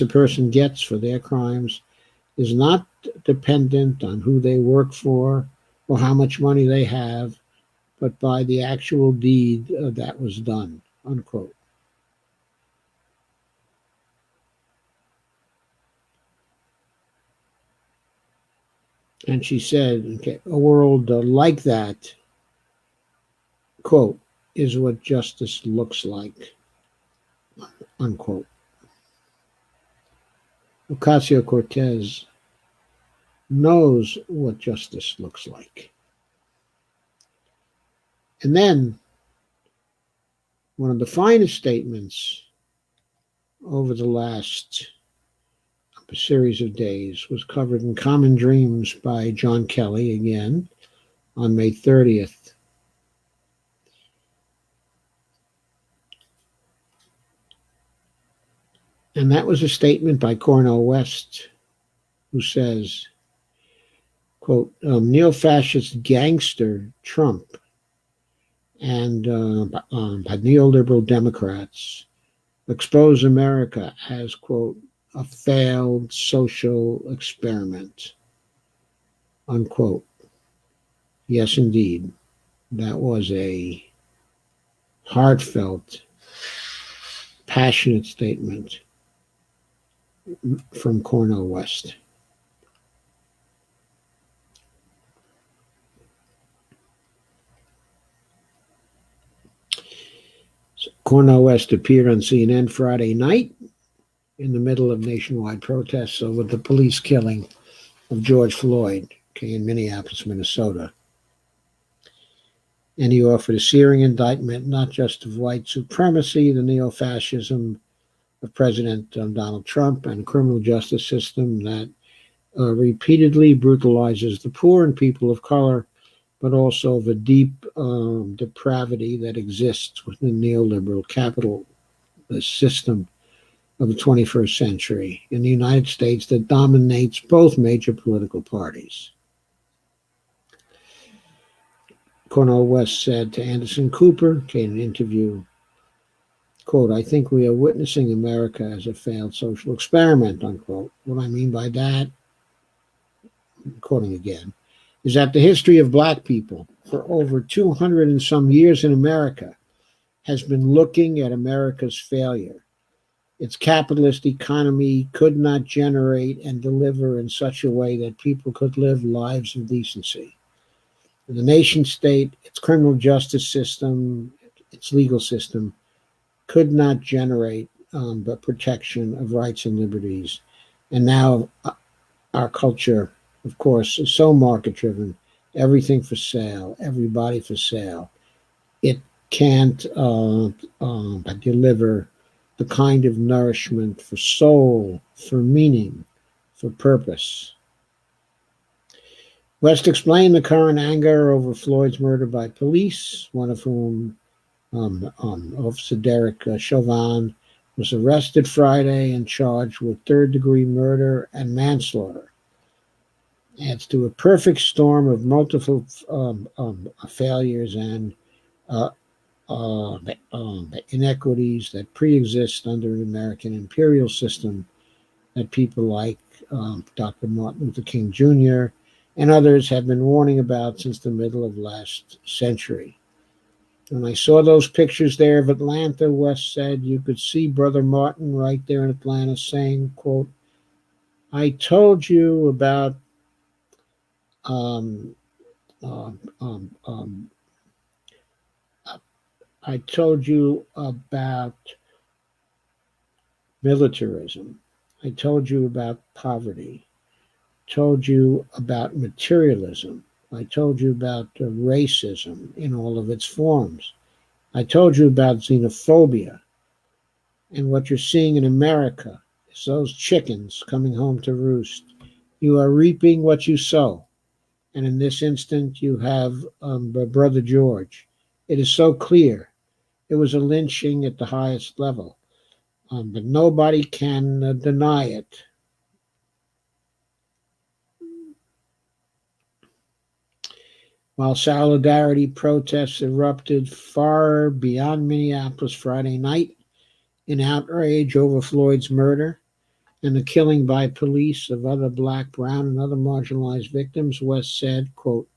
person gets for their crimes is not dependent on who they work for or how much money they have, but by the actual deed that was done, unquote. And she said, okay, a world like that, quote, is what justice looks like, unquote. Ocasio-Cortez knows what justice looks like. And then one of the finest statements over the last series of days was covered in Common Dreams by John Kelly again on May 30th. And that was a statement by Cornel West, who says, quote, neo-fascist gangster Trump and neoliberal Democrats expose America as, quote, a failed social experiment, unquote. Yes, indeed. That was a heartfelt, passionate statement from Cornel West. So Cornel West appeared on CNN Friday night in the middle of nationwide protests over the police killing of George Floyd, in Minneapolis, Minnesota. And he offered a searing indictment not just of white supremacy, the neo-fascism of President Donald Trump, and a criminal justice system that repeatedly brutalizes the poor and people of color, but also of a deep depravity that exists within neoliberal capitalist system of the 21st century in the United States that dominates both major political parties. Cornel West said to Anderson Cooper in an interview, quote, "I think we are witnessing America as a failed social experiment," unquote. What I mean by that, quoting again, is that the history of black people for over 200 and some years in America has been looking at America's failure. Its capitalist economy could not generate and deliver in such a way that people could live lives of decency. The nation state, its criminal justice system, its legal system could not generate the protection of rights and liberties. And now our culture, of course, is so market-driven, everything for sale, everybody for sale. It can't deliver the kind of nourishment for soul, for meaning, for purpose. West explained the current anger over Floyd's murder by police, one of whom, Officer Derek Chauvin, was arrested Friday and charged with third-degree murder and manslaughter. Adds to a perfect storm of multiple failures and inequities that pre-exist under an American imperial system that people like Dr. Martin Luther King Jr. and others have been warning about since the middle of last century. When I saw those pictures there of Atlanta, West said, you could see Brother Martin right there in Atlanta saying, quote, I told you about I told you about militarism. I told you about poverty. I told you about materialism. I told you about racism in all of its forms. I told you about xenophobia. And what you're seeing in America is those chickens coming home to roost. You are reaping what you sow. And in this instant, you have Brother George. It is so clear. It was a lynching at the highest level. But nobody can deny it. While solidarity protests erupted far beyond Minneapolis Friday night in outrage over Floyd's murder and the killing by police of other black, brown, and other marginalized victims, West said, quote,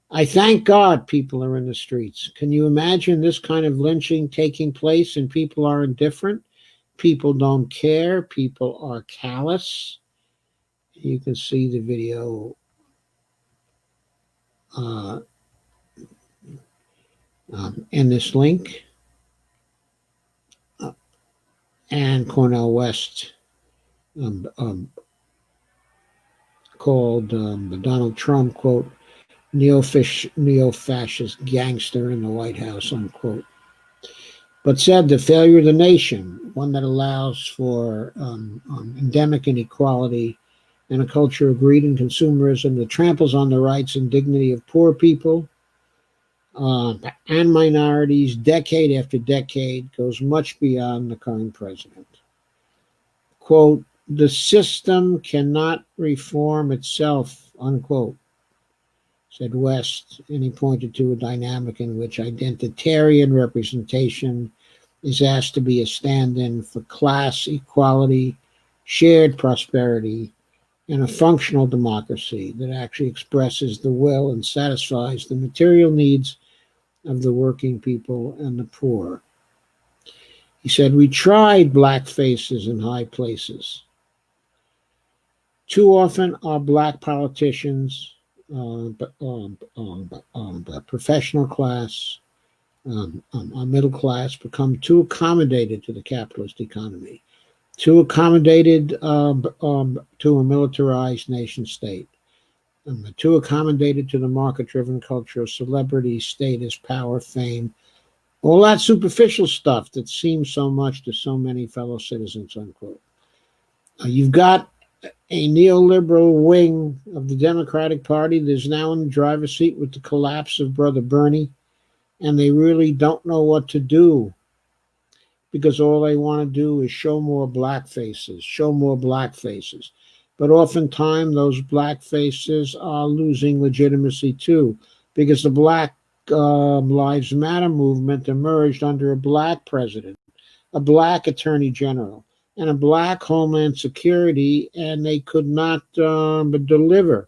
I thank God people are in the streets. Can you imagine this kind of lynching taking place and people are indifferent? People don't care. People are callous. You can see the video in this link. And Cornel West called Donald Trump, quote, neo-fascist gangster in the White House, unquote. But said the failure of the nation, one that allows for endemic inequality and a culture of greed and consumerism that tramples on the rights and dignity of poor people and minorities decade after decade, goes much beyond the current president. Quote, the system cannot reform itself, unquote, said West, and he pointed to a dynamic in which identitarian representation is asked to be a stand-in for class equality, shared prosperity, and a functional democracy that actually expresses the will and satisfies the material needs of the working people and the poor. He said, we tried black faces in high places. Too often our black politicians, professional class, our middle class become too accommodated to the capitalist economy, too accommodated to a militarized nation state, Too accommodated to the market-driven culture of celebrity, status, power, fame, all that superficial stuff that seems so much to so many fellow citizens, unquote. You've got a neoliberal wing of the Democratic Party that's now in the driver's seat with the collapse of Brother Bernie, and they really don't know what to do because all they want to do is show more black faces, show more black faces. But oftentimes those black faces are losing legitimacy too, because the Black Lives Matter movement emerged under a black president, a black attorney general, and a black homeland security, and they could not deliver.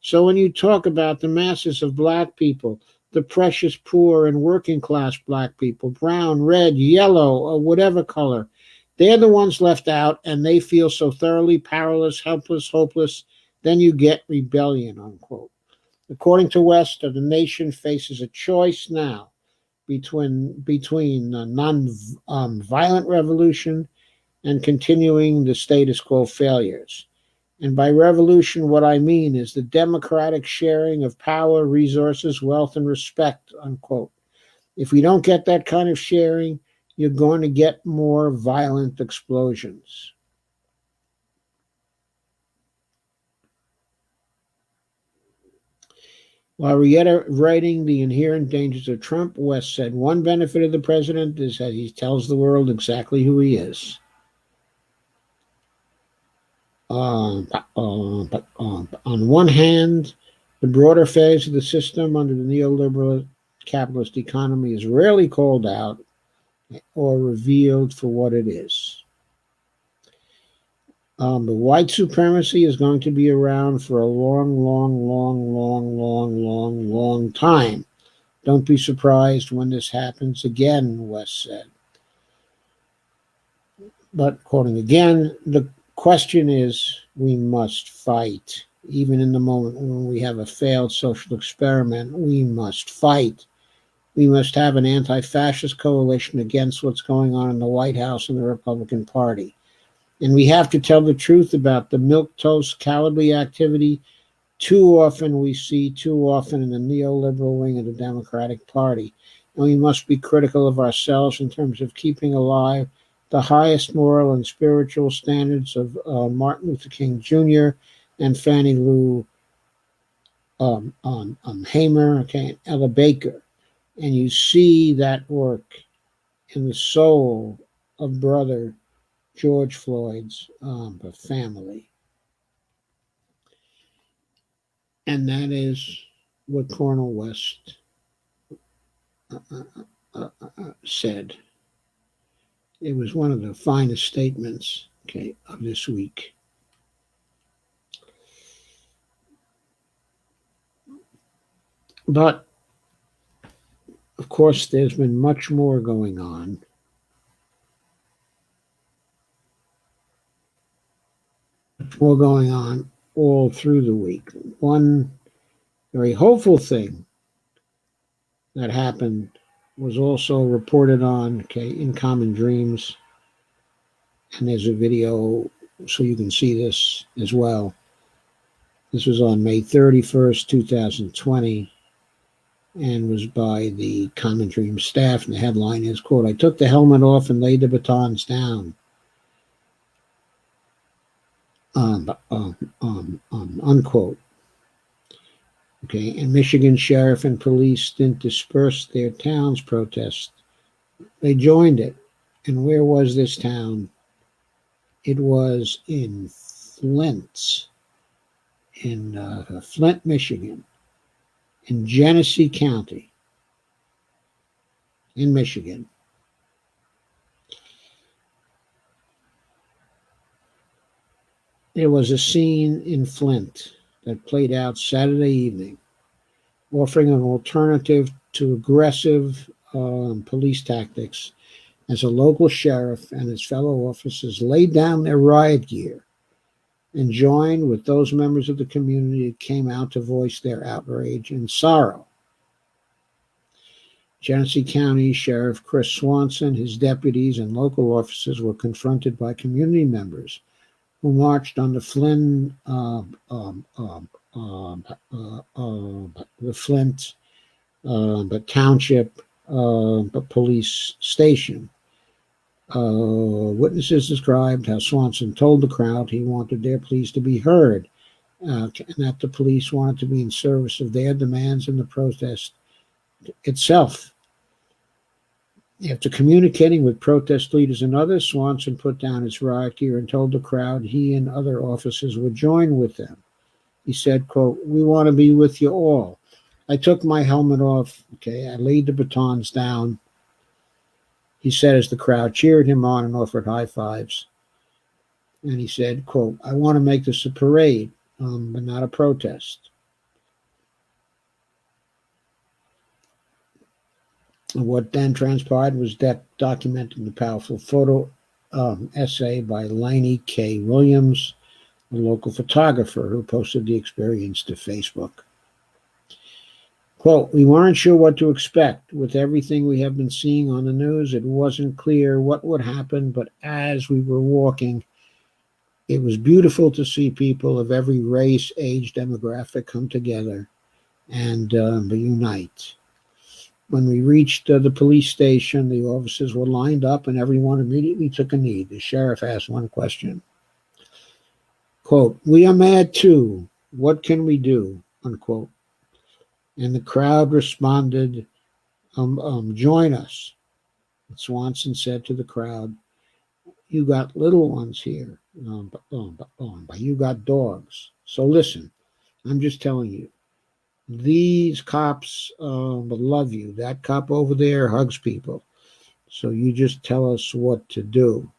So when you talk about the masses of black people, the precious poor and working class black people, brown, red, yellow, or whatever color, they're the ones left out, and they feel so thoroughly powerless, helpless, hopeless. Then you get rebellion, unquote. According to West, the nation faces a choice now between non-violent revolution and continuing the status quo failures. And by revolution, what I mean is the democratic sharing of power, resources, wealth, and respect, unquote. If we don't get that kind of sharing, you're going to get more violent explosions. While reiterating the inherent dangers of Trump, West said one benefit of the president is that he tells the world exactly who he is. On one hand, the broader phase of the system under the neoliberal capitalist economy is rarely called out or revealed for what it is. But white supremacy is going to be around for a long time. Don't be surprised when this happens again, West said. But, quoting again, the question is, we must fight. Even in the moment when we have a failed social experiment, we must fight. We must have an anti-fascist coalition against what's going on in the White House and the Republican Party. And we have to tell the truth about the milquetoast, cowardly activity too often in the neoliberal wing of the Democratic Party. And we must be critical of ourselves in terms of keeping alive the highest moral and spiritual standards of Martin Luther King Jr. and Fannie Lou Hamer, and Ella Baker. And you see that work in the soul of Brother George Floyd's family. And that is what Cornel West said. It was one of the finest statements, of this week. But, of course, there's been much more going on. More going on all through the week. One very hopeful thing that happened was also reported on, in Common Dreams. And there's a video so you can see this as well. This was on May 31st, 2020, and was by the Common Dreams staff. And the headline is, quote, "I took the helmet off and laid the batons down." Unquote. And Michigan sheriff and police didn't disperse their town's protest. They joined it. And where was this town? It was in Flint, Michigan, in Genesee County, in Michigan. There was a scene in Flint that played out Saturday evening, offering an alternative to aggressive police tactics, as a local sheriff and his fellow officers laid down their riot gear and joined with those members of the community that came out to voice their outrage and sorrow. Genesee County Sheriff Chris Swanson, his deputies, and local officers were confronted by community members who marched on the Flynn the Flint Township police station. Witnesses described how Swanson told the crowd he wanted their pleas to be heard, and that the police wanted to be in service of their demands in the protest itself. After communicating with protest leaders and others, Swanson put down his riot gear and told the crowd he and other officers would join with them. He said, quote, "We want to be with you all." I took my helmet off, I laid the batons down, he said as the crowd cheered him on and offered high fives. And he said, quote, "I want to make this a parade, but not a protest." And what then transpired was that documenting the powerful photo essay by Lainey K. Williams, a local photographer who posted the experience to Facebook. Quote, "We weren't sure what to expect. With everything we have been seeing on the news, it wasn't clear what would happen, but as we were walking, it was beautiful to see people of every race, age, demographic come together and unite. When we reached the police station, the officers were lined up and everyone immediately took a knee. The sheriff asked one question. Quote, "We are mad too. What can we do?" Unquote. And the crowd responded, "Join us." And Swanson said to the crowd, "You got little ones here, but you got dogs. So listen, I'm just telling you, these cops love you. That cop over there hugs people. So you just tell us what to do."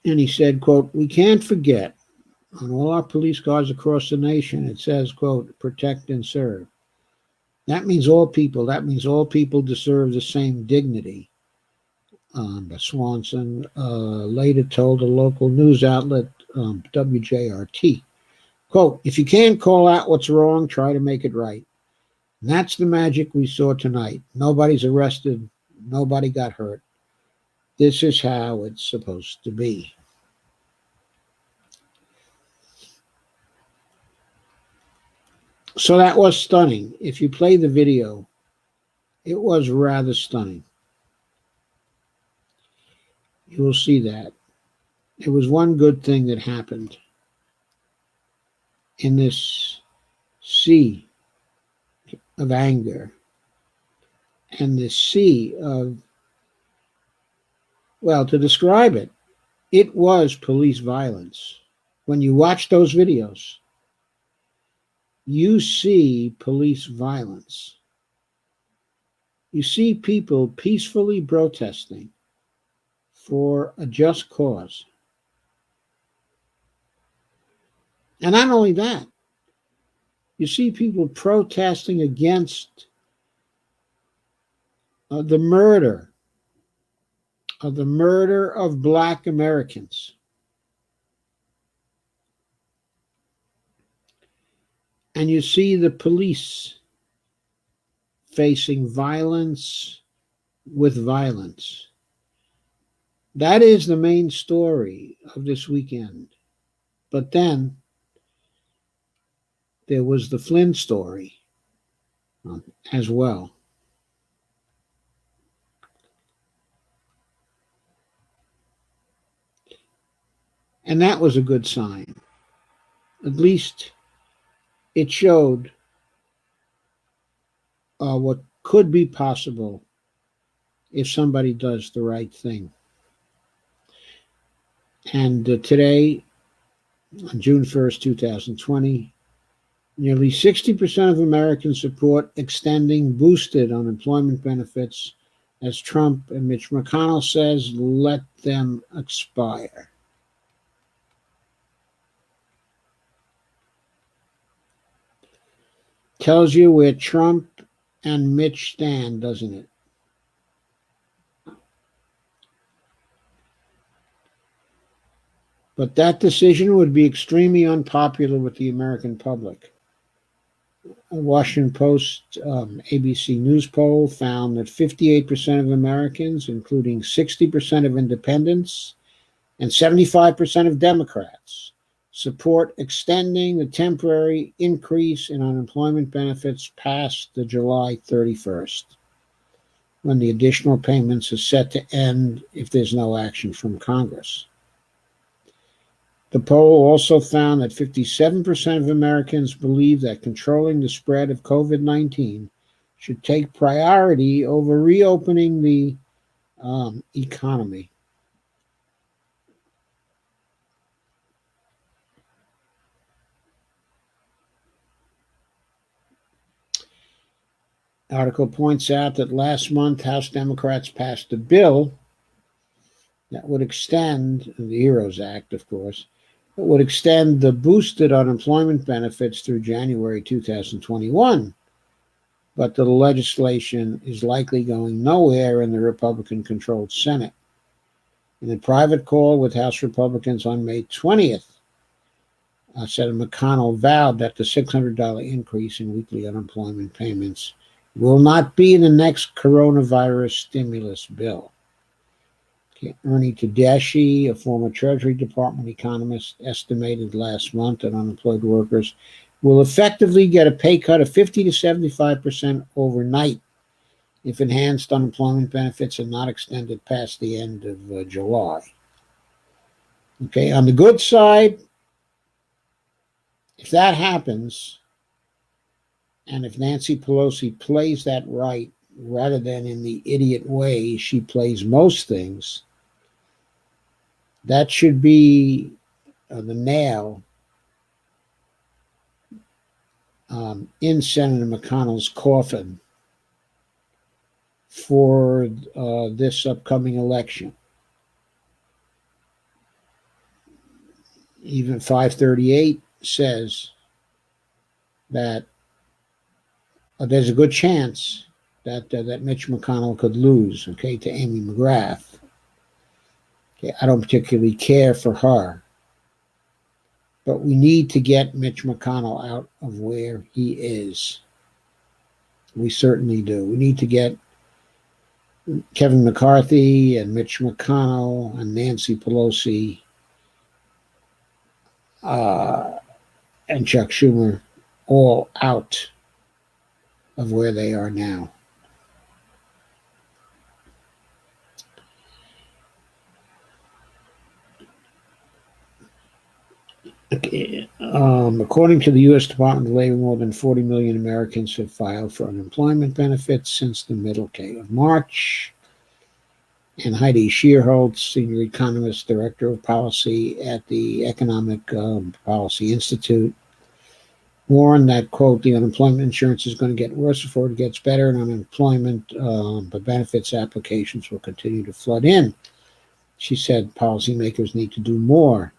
And he said, quote, "We can't forget, on all our police cars across the nation, it says, quote, protect and serve. That means all people. That means all people deserve the same dignity." Swanson later told a local news outlet, WJRT, quote, "If you can't call out what's wrong, try to make it right. And that's the magic we saw tonight. Nobody's arrested. Nobody got hurt. This is how it's supposed to be." So that was stunning. If you play the video, it was rather stunning. You will see that. It was one good thing that happened in this sea of anger and this sea of, well, to describe it, it was police violence. When you watch those videos, you see police violence. You see people peacefully protesting for a just cause. And not only that, you see people protesting against the murder of Black Americans. And you see the police facing violence with violence. That is the main story of this weekend. But then there was the Flynn story as well. And that was a good sign. At least it showed what could be possible if somebody does the right thing. And today, on June 1st, 2020, nearly 60% of Americans support extending boosted unemployment benefits, as Trump and Mitch McConnell says, let them expire. Tells you where Trump and Mitch stand, doesn't it? But that decision would be extremely unpopular with the American public. A Washington Post ABC News poll found that 58% of Americans, including 60% of independents and 75% of Democrats, support extending the temporary increase in unemployment benefits past the July 31st, when the additional payments are set to end if there's no action from Congress. The poll also found that 57% of Americans believe that controlling the spread of COVID-19 should take priority over reopening the economy. The article points out that last month House Democrats passed a bill that would extend, the HEROES Act, of course, that would extend the boosted unemployment benefits through January 2021. But the legislation is likely going nowhere in the Republican-controlled Senate. In a private call with House Republicans on May 20th, Senator McConnell vowed that the $600 increase in weekly unemployment payments will not be in the next coronavirus stimulus bill. Ernie Tedeschi, a former Treasury Department economist, estimated last month that unemployed workers will effectively get a pay cut of 50 to 75% overnight if enhanced unemployment benefits are not extended past the end of July. Okay, on the good side, if that happens, and if Nancy Pelosi plays that right, rather than in the idiot way she plays most things, that should be the nail in Senator McConnell's coffin for this upcoming election. Even 538 says that there's a good chance that Mitch McConnell could lose, okay, to Amy McGrath. Okay, I don't particularly care for her, but we need to get Mitch McConnell out of where he is. We certainly do. We need to get Kevin McCarthy and Mitch McConnell and Nancy Pelosi and Chuck Schumer all out of where they are now. According to the U.S. Department of Labor, more than 40 million Americans have filed for unemployment benefits since the middle of March. And Heidi Shearholtz, senior economist, director of policy at the Economic Policy Institute, warned that, quote, the unemployment insurance is going to get worse before it gets better, and unemployment but benefits applications will continue to flood in. She said policymakers need to do more.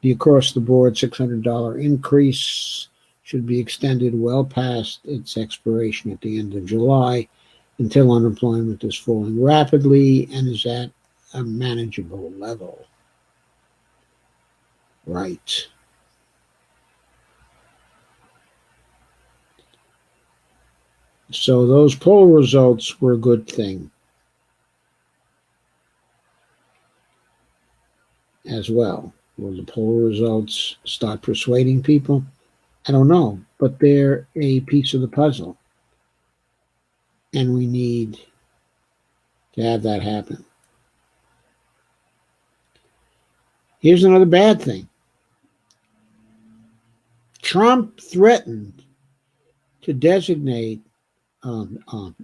The across-the-board $600 increase should be extended well past its expiration at the end of July until unemployment is falling rapidly and is at a manageable level. Right. So those poll results were a good thing as well. Will the poll results start persuading people? I don't know, but they're a piece of the puzzle. And we need to have that happen. Here's another bad thing. Trump threatened to designate Antifa,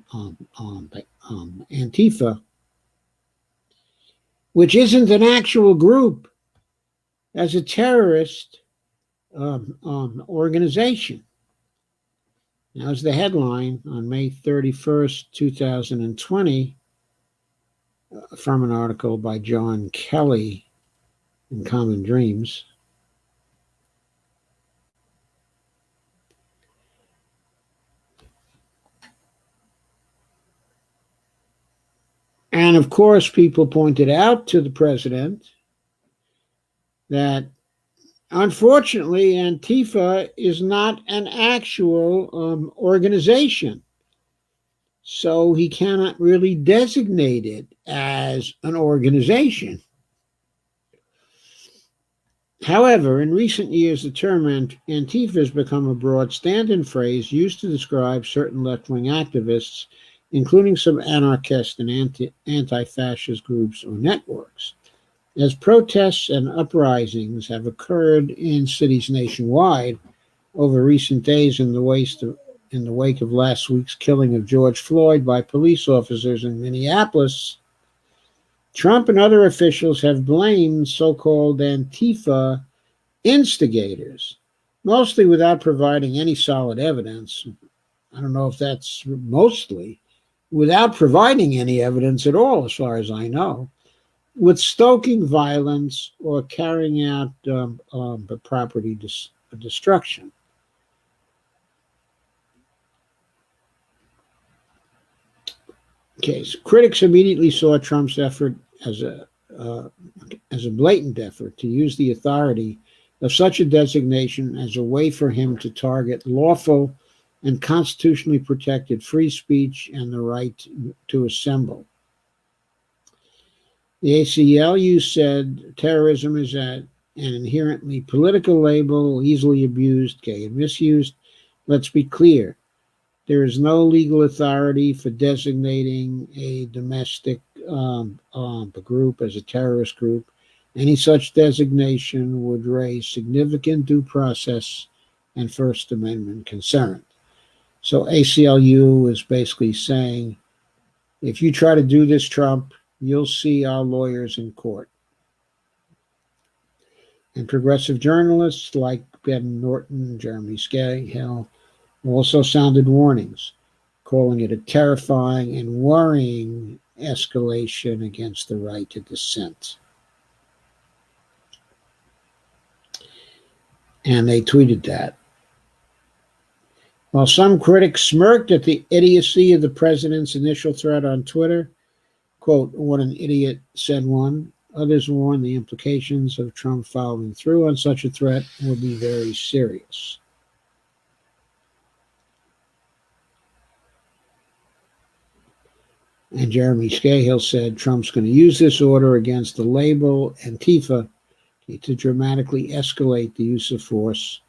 which isn't an actual group, as a terrorist organization. That was the headline on May 31st, 2020, from an article by John Kelly in Common Dreams. And of course, people pointed out to the president that Unfortunately, Antifa is not an actual organization, so he cannot really designate it as an organization. However, in recent years, the term Antifa has become a broad stand-in phrase used to describe certain left-wing activists, including some anarchist and anti-fascist groups or networks. As protests and uprisings have occurred in cities nationwide over recent days in the wake of last week's killing of George Floyd by police officers in Minneapolis, Trump and other officials have blamed so-called Antifa instigators, mostly without providing any solid evidence. I don't know if that's mostly, without providing any evidence at all, as far as I know, with stoking violence or carrying out property destruction. Okay, so critics immediately saw Trump's effort as a blatant effort to use the authority of such a designation as a way for him to target lawful and constitutionally protected free speech and the right to assemble. The ACLU said terrorism is an inherently political label, easily abused, and misused. Let's be clear. There is no legal authority for designating a domestic group as a terrorist group. Any such designation would raise significant due process and First Amendment concerns. So ACLU is basically saying, if you try to do this, Trump, you'll see our lawyers in court. And progressive journalists like Ben Norton and Jeremy Scahill also sounded warnings, calling it a terrifying and worrying escalation against the right to dissent. And they tweeted that. While some critics smirked at the idiocy of the president's initial threat on Twitter, quote, "What an idiot," said one, others warned the implications of Trump following through on such a threat will be very serious. And Jeremy Scahill said Trump's going to use this order against the label Antifa to dramatically escalate the use of force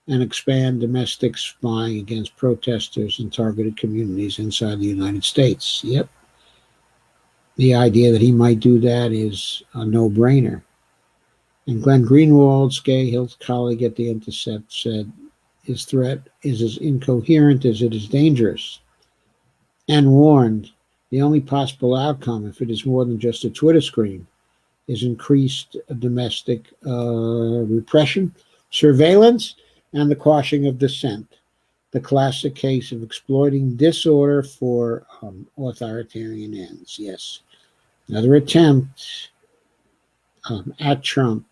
and expand domestic spying against protesters in targeted communities inside the United States. Yep. The idea that he might do that is a no-brainer. And Glenn Greenwald, Scahill's colleague at The Intercept, said his threat is as incoherent as it is dangerous, and warned the only possible outcome, if it is more than just a Twitter scream, is increased domestic repression, surveillance, and the quashing of dissent. The classic case of exploiting disorder for authoritarian ends. Yes. Another attempt at Trump,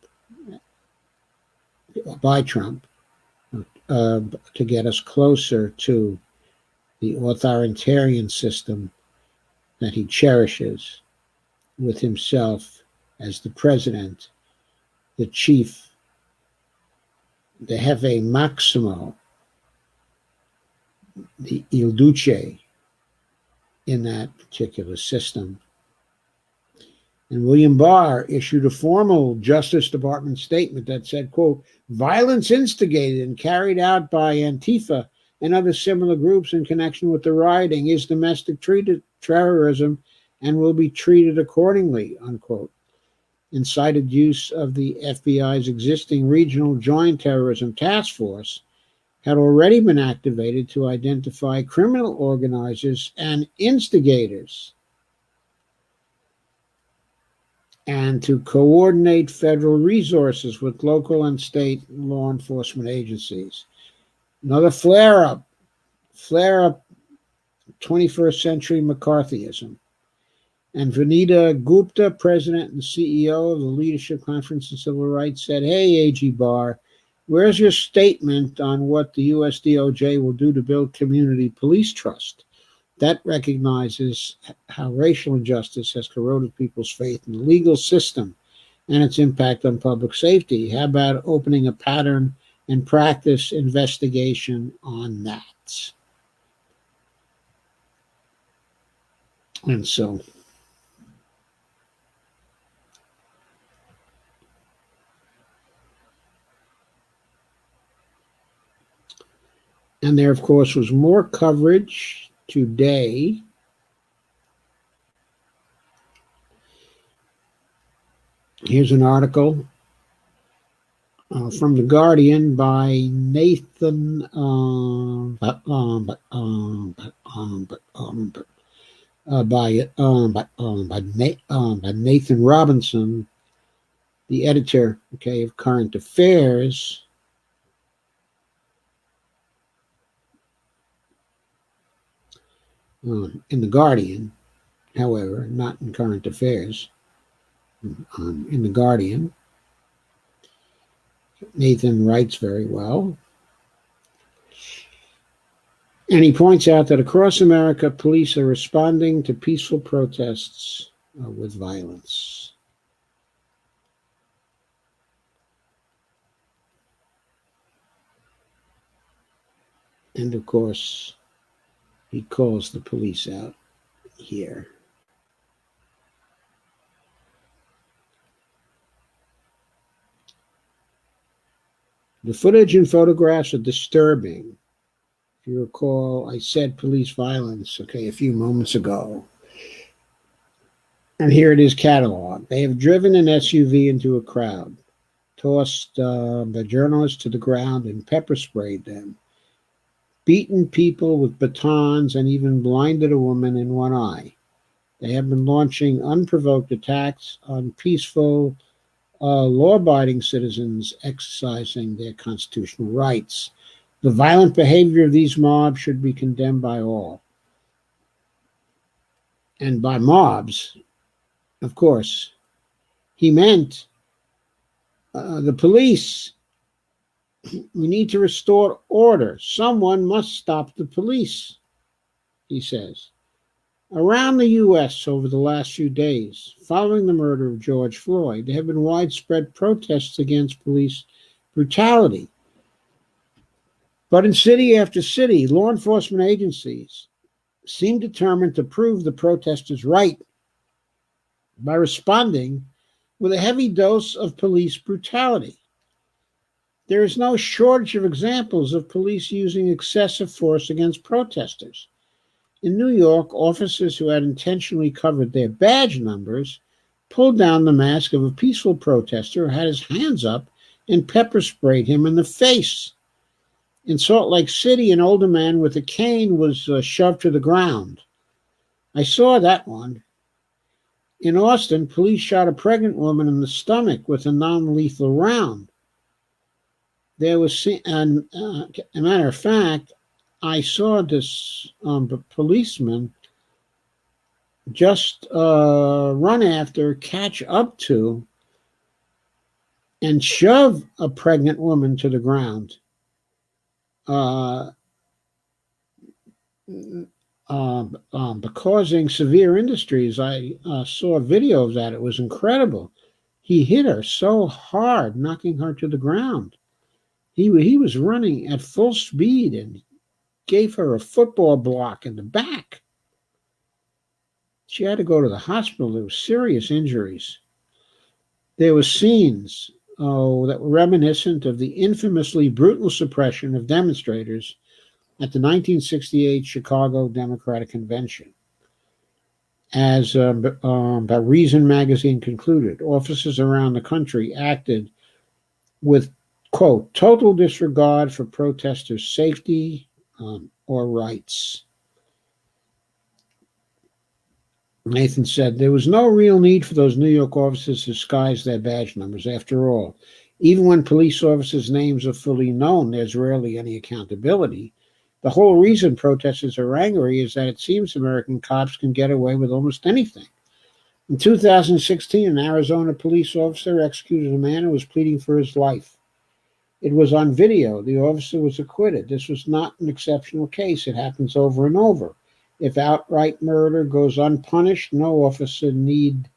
by Trump, to get us closer to the authoritarian system that he cherishes, with himself as the president, the chief, the jefe maximo, the il duce in that particular system. And William Barr issued a formal Justice Department statement that said, quote, "Violence instigated and carried out by Antifa and other similar groups in connection with the rioting is domestic terrorism and will be treated accordingly," unquote. Incited use of the FBI's existing regional joint terrorism task force had already been activated to identify criminal organizers and instigators and to coordinate federal resources with local and state law enforcement agencies. Another flare-up, 21st century McCarthyism. And Vanita Gupta, president and CEO of the Leadership Conference on Civil Rights, said, "Hey, AG Barr, where's your statement on what the U.S. DOJ will do to build community police trust? That recognizes how racial injustice has corroded people's faith in the legal system and its impact on public safety. How about opening a pattern and practice investigation on that? And so, and there, of course, was more coverage today. Here's an article from The Guardian by Nathan by Nathan Robinson, the editor, of Current Affairs. In The Guardian, however, not in Current Affairs. In The Guardian, Nathan writes very well. And he points out that across America, police are responding to peaceful protests with violence. And of course, he calls the police out here. The footage and photographs are disturbing. If you recall, I said police violence, a few moments ago. And here it is cataloged. They have driven an SUV into a crowd, tossed the journalists to the ground and pepper sprayed them, beaten people with batons, and even blinded a woman in one eye. They have been launching unprovoked attacks on peaceful, law-abiding citizens exercising their constitutional rights. The violent behavior of these mobs should be condemned by all. And by mobs, of course, he meant the police. We need to restore order. Someone must stop the police, he says. Around the U.S. over the last few days, following the murder of George Floyd, there have been widespread protests against police brutality. But in city after city, law enforcement agencies seem determined to prove the protesters right by responding with a heavy dose of police brutality. There is no shortage of examples of police using excessive force against protesters. In New York, officers who had intentionally covered their badge numbers pulled down the mask of a peaceful protester who had his hands up and pepper sprayed him in the face. In Salt Lake City, an older man with a cane was shoved to the ground. I saw that one. In Austin, police shot a pregnant woman in the stomach with a non-lethal round. There was, a matter of fact, I saw this policeman just run after, catch up to, and shove a pregnant woman to the ground. Causing severe injuries. I saw a video of that. It was incredible. He hit her so hard, knocking her to the ground. He was running at full speed and gave her a football block in the back. She had to go to the hospital. There were serious injuries. There were scenes that were reminiscent of the infamously brutal suppression of demonstrators at the 1968 Chicago Democratic Convention. As Reason magazine concluded, officers around the country acted with, quote, total disregard for protesters' safety or rights. Nathan said there was no real need for those New York officers to disguise their badge numbers. After all, even when police officers' names are fully known, there's rarely any accountability. The whole reason protesters are angry is that it seems American cops can get away with almost anything. In 2016, an Arizona police officer executed a man who was pleading for his life. It was on video. The officer was acquitted. This was not an exceptional case. It happens over and over. If outright murder goes unpunished, no officer need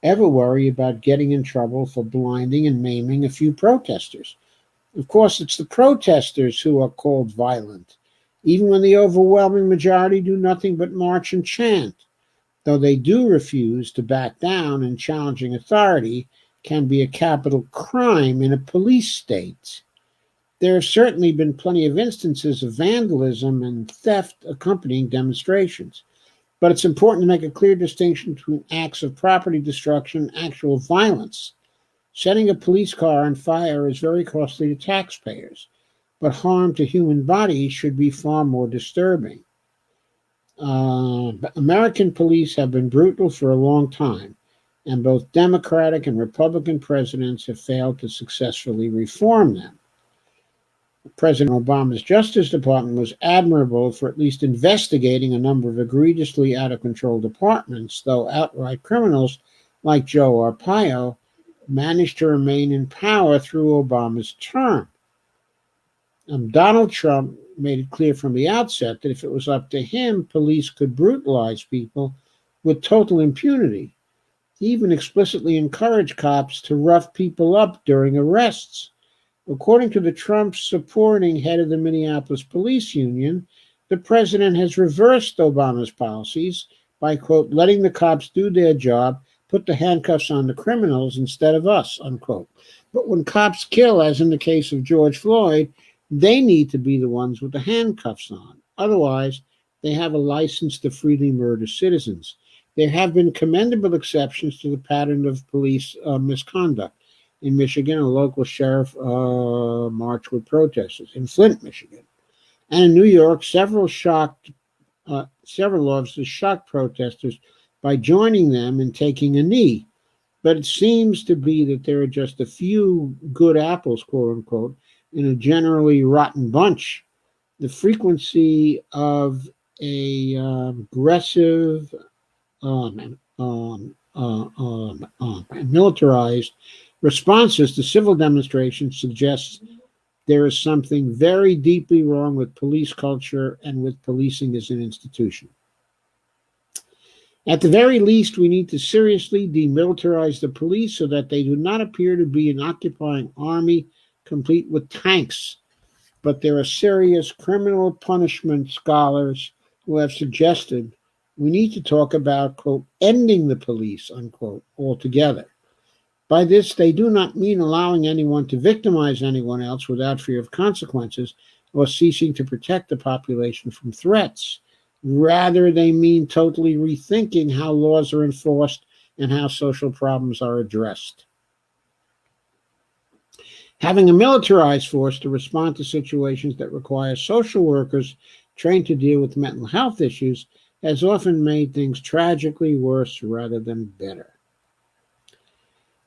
ever worry about getting in trouble for blinding and maiming a few protesters. Of course, it's the protesters who are called violent, even when the overwhelming majority do nothing but march and chant, though they do refuse to back down, and challenging authority can be a capital crime in a police state. There have certainly been plenty of instances of vandalism and theft accompanying demonstrations. But it's important to make a clear distinction between acts of property destruction and actual violence. Setting a police car on fire is very costly to taxpayers, but harm to human bodies should be far more disturbing. American police have been brutal for a long time, and both Democratic and Republican presidents have failed to successfully reform them. President Obama's Justice Department was admirable for at least investigating a number of egregiously out of control departments, though outright criminals like Joe Arpaio managed to remain in power through Obama's term. Donald Trump made it clear from the outset that if it was up to him, police could brutalize people with total impunity. He even explicitly encouraged cops to rough people up during arrests. According to the Trump supporting head of the Minneapolis Police Union, the president has reversed Obama's policies by, quote, letting the cops do their job, put the handcuffs on the criminals instead of us, unquote. But when cops kill, as in the case of George Floyd, they need to be the ones with the handcuffs on. Otherwise, they have a license to freely murder citizens. There have been commendable exceptions to the pattern of police misconduct. In Michigan, a local sheriff marched with protesters. In Flint, Michigan, and in New York, several officers shocked protesters by joining them and taking a knee. But it seems to be that there are just a few good apples, quote unquote, in a generally rotten bunch. The frequency of aggressive, militarized responses to civil demonstrations suggests there is something very deeply wrong with police culture and with policing as an institution. At the very least, we need to seriously demilitarize the police so that they do not appear to be an occupying army complete with tanks. But there are serious criminal punishment scholars who have suggested we need to talk about, quote, ending the police, unquote, altogether. By this, they do not mean allowing anyone to victimize anyone else without fear of consequences or ceasing to protect the population from threats. Rather, they mean totally rethinking how laws are enforced and how social problems are addressed. Having a militarized force to respond to situations that require social workers trained to deal with mental health issues has often made things tragically worse rather than better.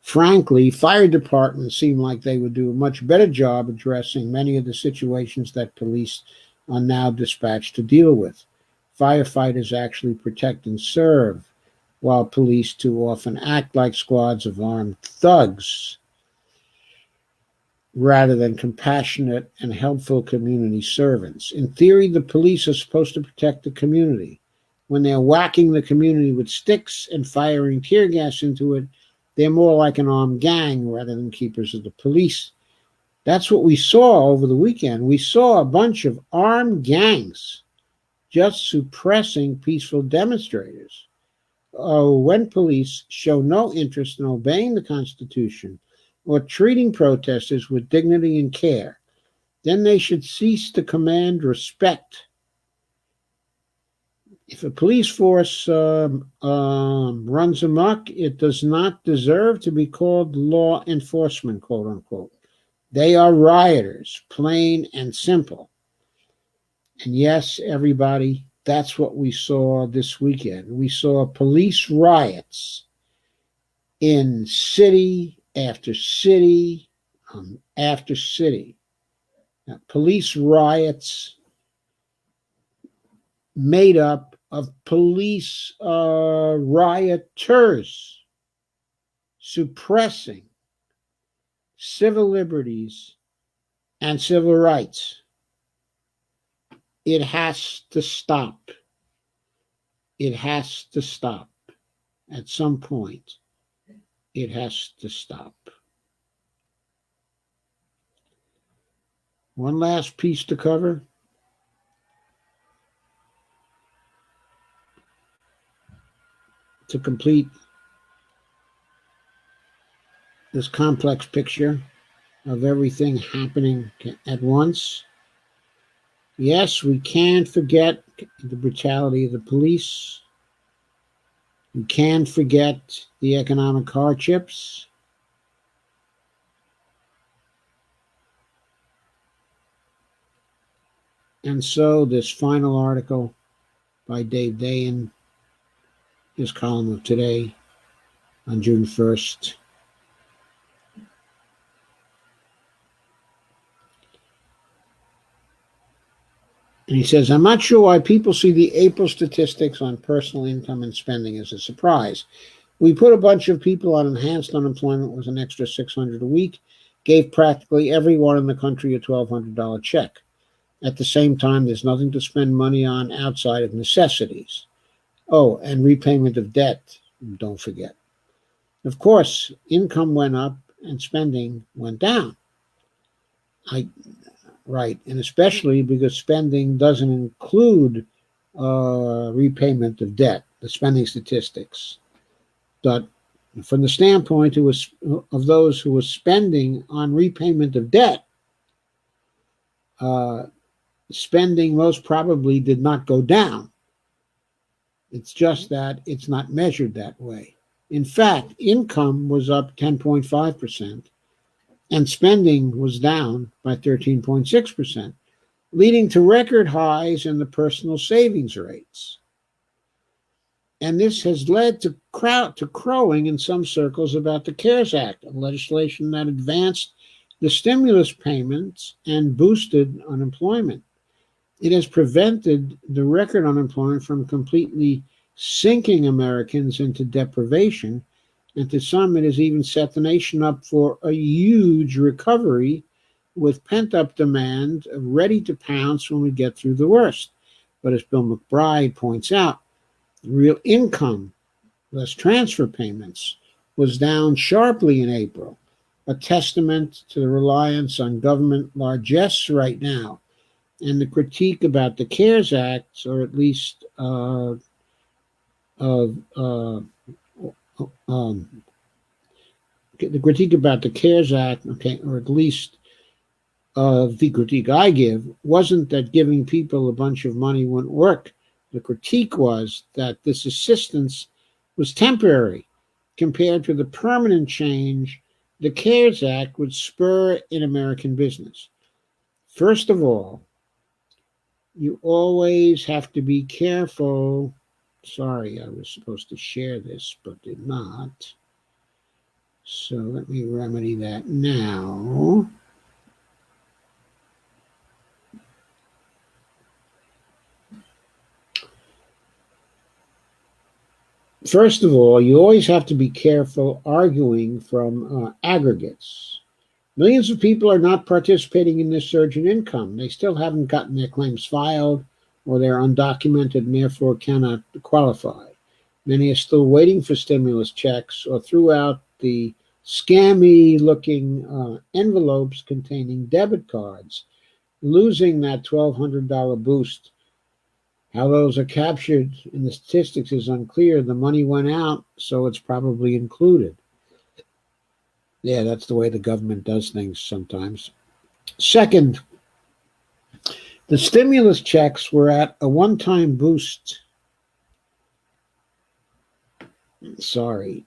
Frankly, fire departments seem like they would do a much better job addressing many of the situations that police are now dispatched to deal with. Firefighters actually protect and serve, while police too often act like squads of armed thugs rather than compassionate and helpful community servants. In theory, the police are supposed to protect the community. When they're whacking the community with sticks and firing tear gas into it, they're more like an armed gang rather than keepers of the police. That's what we saw over the weekend. We saw a bunch of armed gangs just suppressing peaceful demonstrators. When police show no interest in obeying the Constitution or treating protesters with dignity and care, then they should cease to command respect. If a police force runs amok, it does not deserve to be called law enforcement, quote unquote. They are rioters, plain and simple. And yes, everybody, that's what we saw this weekend. We saw police riots in city after city after city. Now, police riots made up of police rioters suppressing civil liberties and civil rights. It has to stop. It has to stop. At some point, it has to stop. One last piece to cover. To complete this complex picture of everything happening at once. Yes, we can't forget the brutality of the police. We can't forget the economic hardships. And so this final article by Dave Dayen, his column of today on June 1st. And he says, I'm not sure why people see the April statistics on personal income and spending as a surprise. We put a bunch of people on enhanced unemployment with an extra $600 a week, gave practically everyone in the country a $1,200 check. At the same time, there's nothing to spend money on outside of necessities. Oh, and repayment of debt, don't forget. Of course, income went up and spending went down. Right, and especially because spending doesn't include repayment of debt, the spending statistics. But from the standpoint of those who were spending on repayment of debt, spending most probably did not go down. It's just that it's not measured that way. In fact, income was up 10.5%, and spending was down by 13.6%, leading to record highs in the personal savings rates. And this has led to crowing in some circles about the CARES Act, a legislation that advanced the stimulus payments and boosted unemployment. It has prevented the record unemployment from completely sinking Americans into deprivation, and to some it has even set the nation up for a huge recovery with pent-up demand ready to pounce when we get through the worst. But as Bill McBride points out, real income, less transfer payments, was down sharply in April, a testament to the reliance on government largesse right now. And the critique about the CARES Act, or at least the critique about the CARES Act, okay, or at least the critique I give, wasn't that giving people a bunch of money wouldn't work. The critique was that this assistance was temporary compared to the permanent change the CARES Act would spur in American business. First of all, you always have to be careful. Sorry, I was supposed to share this, but did not. So let me remedy that now. First of all, you always have to be careful arguing from aggregates. Millions of people are not participating in this surge in income. They still haven't gotten their claims filed, or they're undocumented and therefore cannot qualify. Many are still waiting for stimulus checks or throughout the scammy-looking envelopes containing debit cards, losing that $1,200 boost. How those are captured in the statistics is unclear. The money went out, so it's probably included. Yeah, that's the way the government does things sometimes. Second, the stimulus checks were at a one-time boost. Sorry,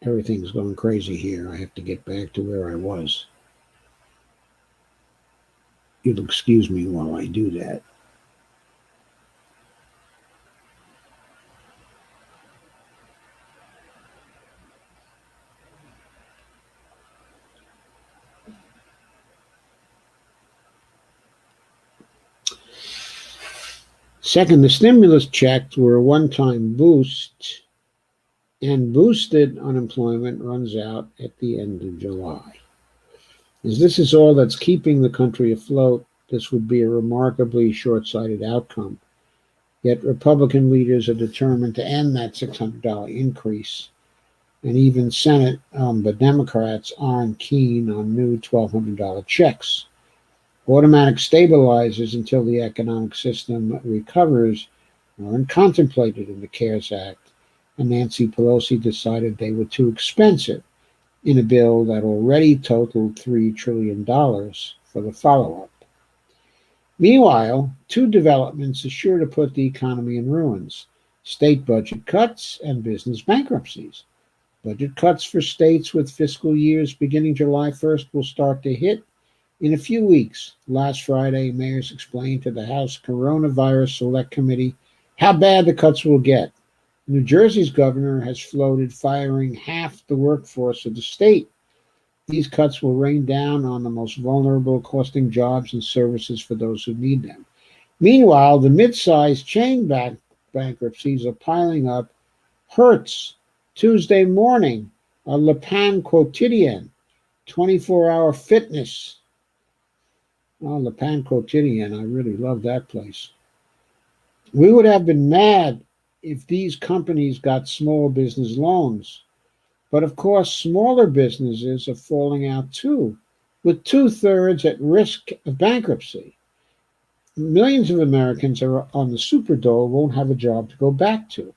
everything's going crazy here. I have to get back to where I was. You'll excuse me while I do that. Second, the stimulus checks were a one-time boost, and boosted unemployment runs out at the end of July. As this is all that's keeping the country afloat, this would be a remarkably short-sighted outcome. Yet Republican leaders are determined to end that $600 increase. And even Senate, the Democrats aren't keen on new $1,200 checks. Automatic stabilizers until the economic system recovers aren't contemplated in the CARES Act, and Nancy Pelosi decided they were too expensive in a bill that already totaled $3 trillion for the follow-up. Meanwhile, two developments are sure to put the economy in ruins: state budget cuts and business bankruptcies. Budget cuts for states with fiscal years beginning July 1st will start to hit in a few weeks. Last Friday, mayors explained to the House Coronavirus Select Committee how bad the cuts will get. New Jersey's governor has floated firing half the workforce of the state. These cuts will rain down on the most vulnerable, costing jobs and services for those who need them. Meanwhile, the mid-sized chain bankruptcies are piling up. Hertz, Tuesday morning, Le Pain Quotidien, 24-hour fitness. Oh, Le Pain Quotidien, I really love that place. We would have been mad if these companies got small business loans. But of course, smaller businesses are falling out too, with 2/3 at risk of bankruptcy. Millions of Americans are on the superdole won't have a job to go back to.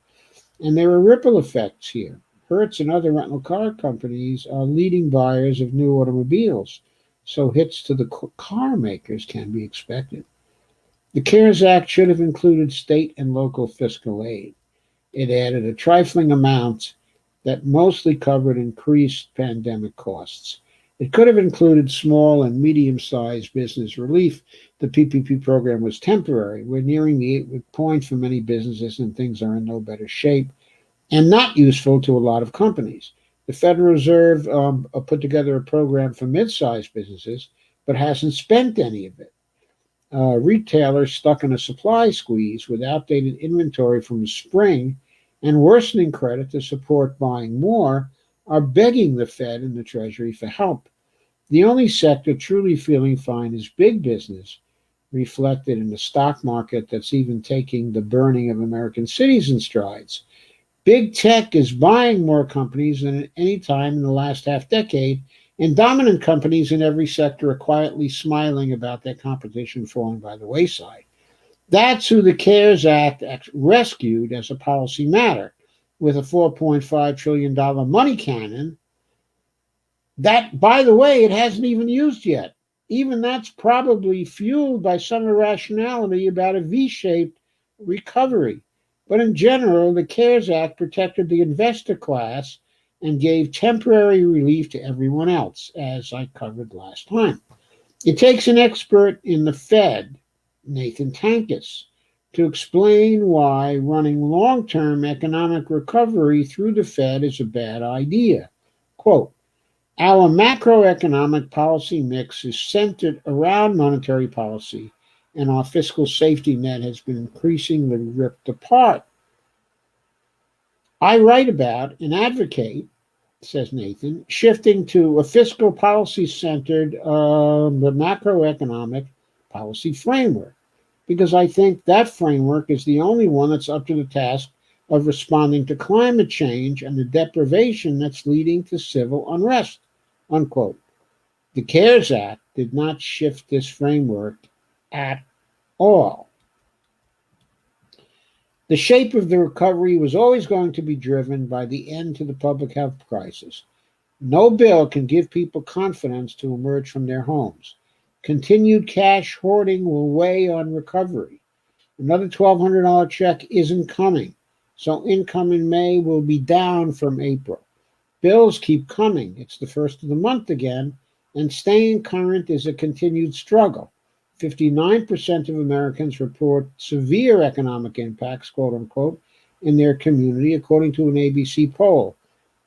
And there are ripple effects here. Hertz and other rental car companies are leading buyers of new automobiles, so hits to the car makers can be expected. The CARES Act should have included state and local fiscal aid. It added a trifling amount that mostly covered increased pandemic costs. It could have included small and medium-sized business relief. The PPP program was temporary. We're nearing the 8-week point for many businesses, and things are in no better shape and not useful to a lot of companies. The Federal Reserve put together a program for mid-sized businesses, but hasn't spent any of it. Retailers stuck in a supply squeeze with outdated inventory from the spring and worsening credit to support buying more are begging the Fed and the Treasury for help. The only sector truly feeling fine is big business, reflected in the stock market that's even taking the burning of American cities in strides. Big tech is buying more companies than at any time in the last half-decade, and dominant companies in every sector are quietly smiling about their competition falling by the wayside. That's who the CARES Act rescued as a policy matter, with a $4.5 trillion money cannon that, by the way, it hasn't even used yet. Even that's probably fueled by some irrationality about a V-shaped recovery. But in general, the CARES Act protected the investor class and gave temporary relief to everyone else, as I covered last time. It takes an expert in the Fed, Nathan Tankus, to explain why running long-term economic recovery through the Fed is a bad idea. Quote, our macroeconomic policy mix is centered around monetary policy, and our fiscal safety net has been increasingly ripped apart. I write about and advocate, says Nathan, shifting to a fiscal policy centered the macroeconomic policy framework, because I think that framework is the only one that's up to the task of responding to climate change and the deprivation that's leading to civil unrest, unquote. The CARES Act did not shift this framework at all. The shape of the recovery was always going to be driven by the end to the public health crisis. No bill can give people confidence to emerge from their homes. Continued cash hoarding will weigh on recovery. Another $1,200 check isn't coming, so income in May will be down from April. Bills keep coming. It's the first of the month again, and staying current is a continued struggle. 59% of Americans report severe economic impacts, quote unquote, in their community, according to an ABC poll.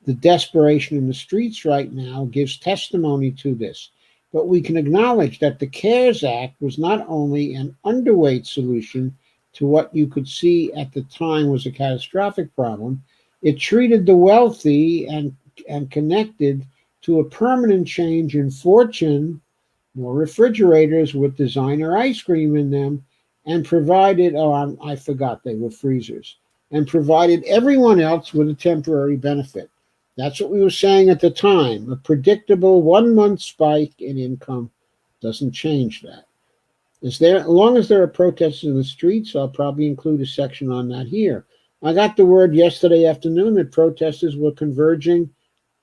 The desperation in the streets right now gives testimony to this. But we can acknowledge that the CARES Act was not only an underweight solution to what you could see at the time was a catastrophic problem, it treated the wealthy and connected to a permanent change in fortune, more refrigerators with designer ice cream in them, and provided, I forgot they were freezers, and provided everyone else with a temporary benefit. That's what we were saying at the time. A predictable 1 month spike in income doesn't change that. As long as there are protests in the streets, I'll probably include a section on that here. I got the word yesterday afternoon that protesters were converging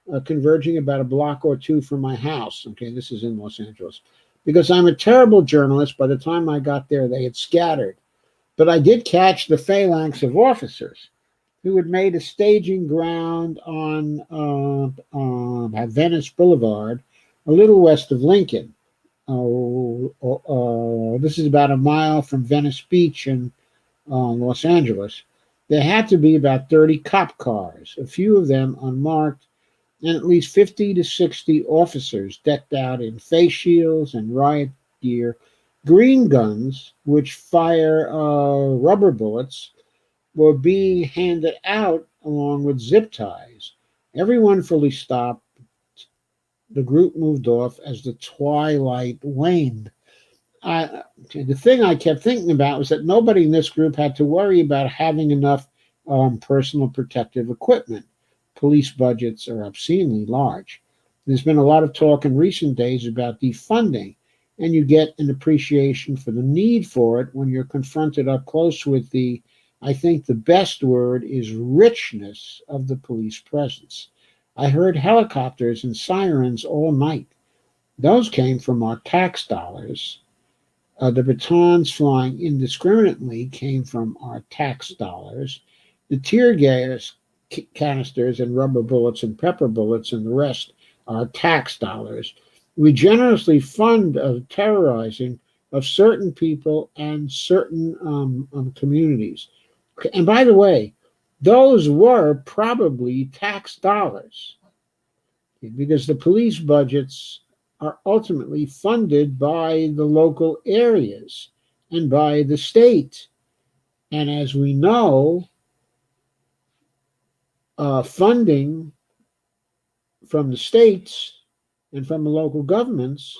about a block or two from my house. Okay, this is in Los Angeles. Because I'm a terrible journalist, by the time I got there, they had scattered. But I did catch the phalanx of officers who had made a staging ground on Venice Boulevard, a little west of Lincoln. This is about a mile from Venice Beach in Los Angeles. There had to be about 30 cop cars, a few of them unmarked, and at least 50 to 60 officers decked out in face shields and riot gear, green guns, which fire rubber bullets, were being handed out along with zip ties. Everyone fully stopped. The group moved off as the twilight waned. The thing I kept thinking about was that nobody in this group had to worry about having enough personal protective equipment. Police budgets are obscenely large. There's been a lot of talk in recent days about defunding, and you get an appreciation for the need for it when you're confronted up close with I think the best word is richness of the police presence. I heard helicopters and sirens all night. Those came from our tax dollars. The batons flying indiscriminately came from our tax dollars. The tear gas canisters and rubber bullets and pepper bullets and the rest are tax dollars. We generously fund terrorizing of certain people and certain communities. And by the way, those were probably tax dollars because the police budgets are ultimately funded by the local areas and by the state. And as we know, funding from the states and from the local governments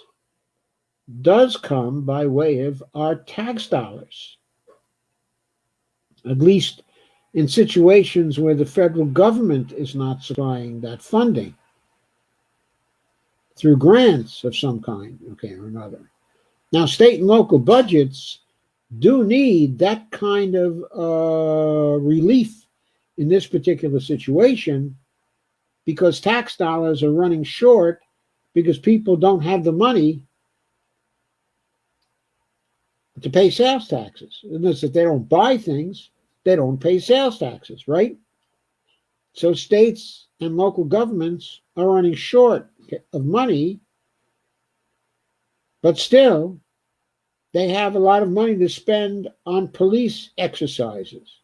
does come by way of our tax dollars, at least in situations where the federal government is not supplying that funding through grants of some kind, okay, or another. Now, state and local budgets do need that kind of relief in this particular situation because tax dollars are running short because people don't have the money to pay sales taxes. And if they don't buy things, they don't pay sales taxes, right? So states and local governments are running short of money, but still they have a lot of money to spend on police exercises,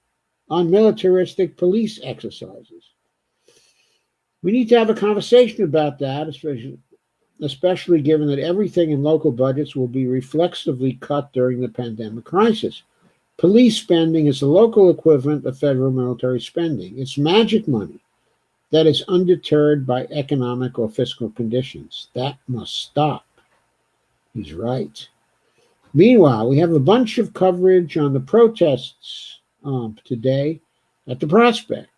on militaristic police exercises. We need to have a conversation about that, especially given that everything in local budgets will be reflexively cut during the pandemic crisis. Police spending is the local equivalent of federal military spending. It's magic money that is undeterred by economic or fiscal conditions. That must stop. He's right. Meanwhile, we have a bunch of coverage on the protests today at the Prospect.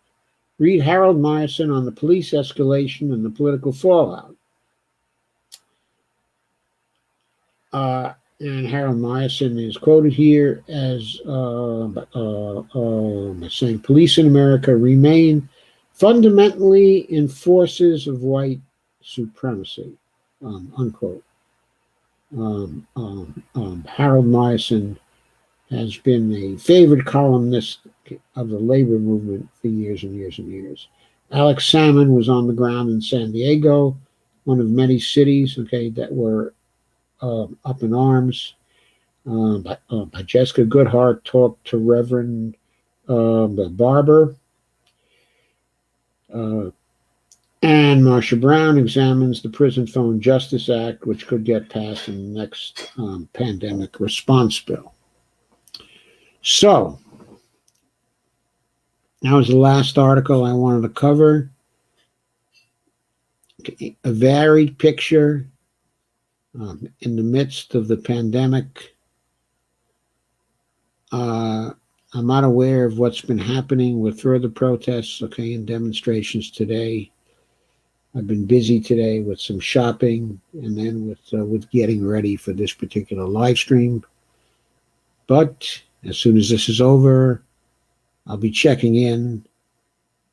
Read Harold Meyerson on the police escalation and the political fallout. And Harold Meyerson is quoted here as saying, police in America remain fundamentally in forces of white supremacy, unquote. Harold Meyerson has been a favorite columnist of the labor movement for years and years and years. Alex Salmon was on the ground in San Diego, one of many cities, okay, that were up in arms. Jessica Goodhart talked to Reverend Barber. And Marsha Brown examines the Prison Phone Justice Act, which could get passed in the next pandemic response bill. So, that was the last article I wanted to cover. A varied picture in the midst of the pandemic. I'm not aware of what's been happening with further protests, and demonstrations today. I've been busy today with some shopping and then with getting ready for this particular live stream. But as soon as this is over, I'll be checking in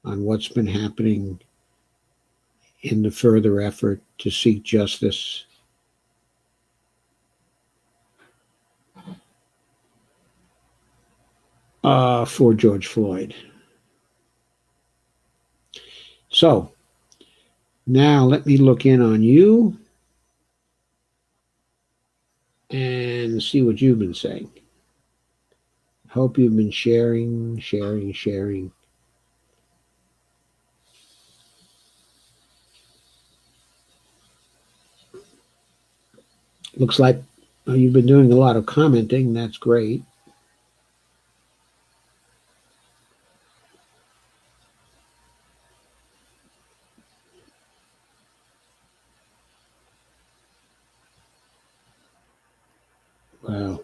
on what's been happening in the further effort to seek justice for George Floyd. So now let me look in on you and see what you've been saying. Hope you've been sharing. Looks like you've been doing a lot of commenting. That's great. Wow.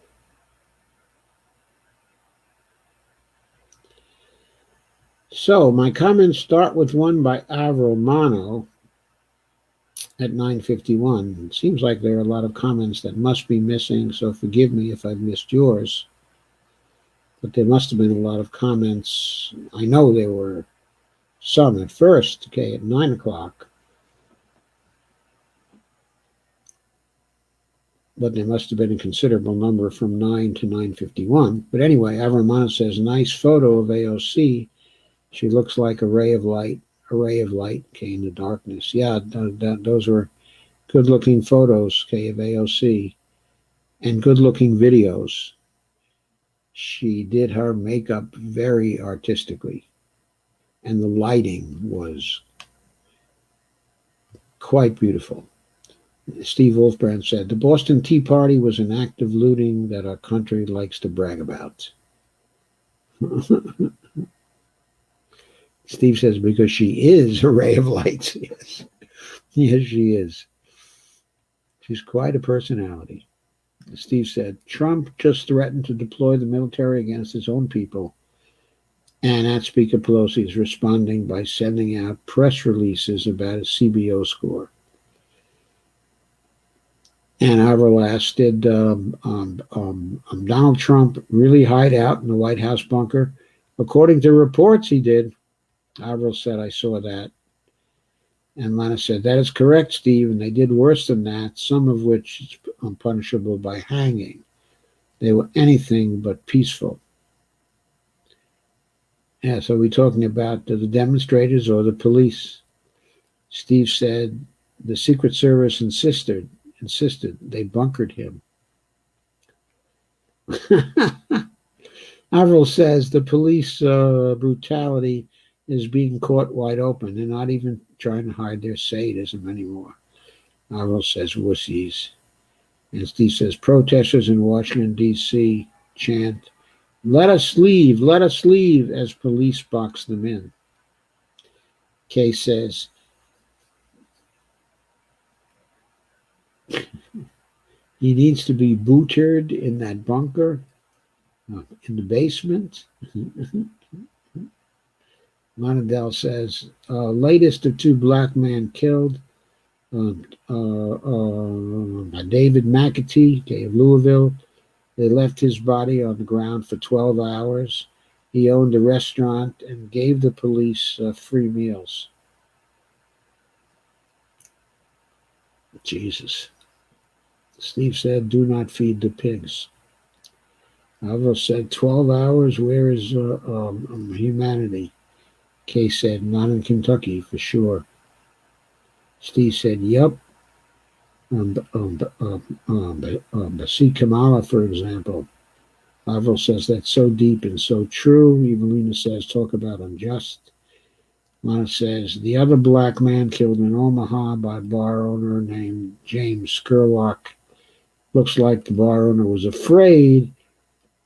So my comments start with one by Avril Mono at 9:51. It seems like there are a lot of comments that must be missing, so forgive me if I've missed yours. But there must have been a lot of comments. I know there were some at first, at 9 o'clock. But there must have been a considerable number from 9 to 9:51. But anyway, Avril Mono says, nice photo of AOC. She looks like a ray of light, in the darkness. Yeah, those were good-looking photos, of AOC, and good-looking videos. She did her makeup very artistically, and the lighting was quite beautiful. Steve Wolfbrand said, the Boston Tea Party was an act of looting that our country likes to brag about. Steve says, because she is a ray of light. Yes. Yes, she is. She's quite a personality. Steve said, Trump just threatened to deploy the military against his own people. And that Speaker Pelosi is responding by sending out press releases about his CBO score. And Avril asked, did Donald Trump really hide out in the White House bunker? According to reports, he did. Avril said, I saw that. And Lana said, that is correct, Steve, and they did worse than that, some of which is punishable by hanging. They were anything but peaceful. Yeah, so we're talking about the demonstrators or the police. Steve said the Secret Service insisted they bunkered him. Avril says the police brutality is being caught wide open. They're not even trying to hide their sadism anymore. Avril says wussies. And Steve says protesters in Washington, D.C. chant, let us leave, as police box them in. Kay says, he needs to be bootered in that bunker, in the basement. Monadel says, latest of two black men killed, David McAtee, of Louisville. They left his body on the ground for 12 hours. He owned a restaurant and gave the police free meals. Jesus. Steve said, do not feed the pigs. Alvaro said, 12 hours, where is humanity? Kay said, not in Kentucky, for sure. Steve said, yep. See Kamala, for example. Alvaro says, that's so deep and so true. Evelina says, talk about unjust. Lana says, the other black man killed in Omaha by a bar owner named James Scurlock. Looks like the bar owner was afraid,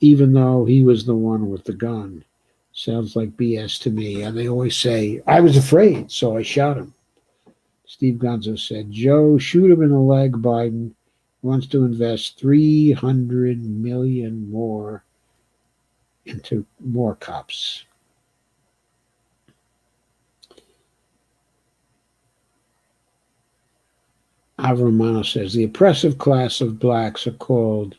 even though he was the one with the gun. Sounds like BS to me. And they always say, I was afraid, so I shot him. Steve Gonzo said, Joe, shoot him in the leg. Biden wants to invest $300 million more into more cops. Romano says the oppressive class of blacks are called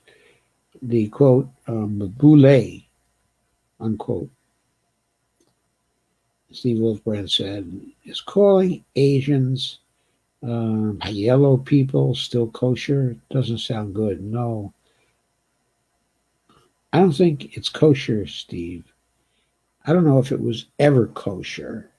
the quote boule, unquote. Steve Wolfbrand said, is calling Asians yellow people still kosher? Doesn't sound good. No, I don't think it's kosher, Steve. I don't know if it was ever kosher.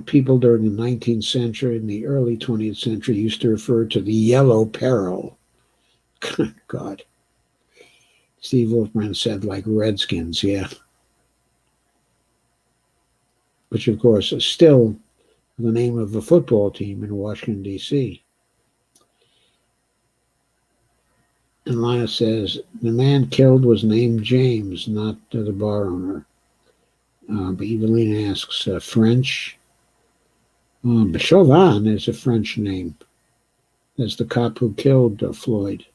People during the 19th century and the early 20th century used to refer to the yellow peril. God. Steve Wolfman said, like Redskins, yeah. Which, of course, is still the name of a football team in Washington, D.C. And Lana says, the man killed was named James, not the bar owner. But Evelina asks, French? But Chauvin is a French name. That's the cop who killed Floyd.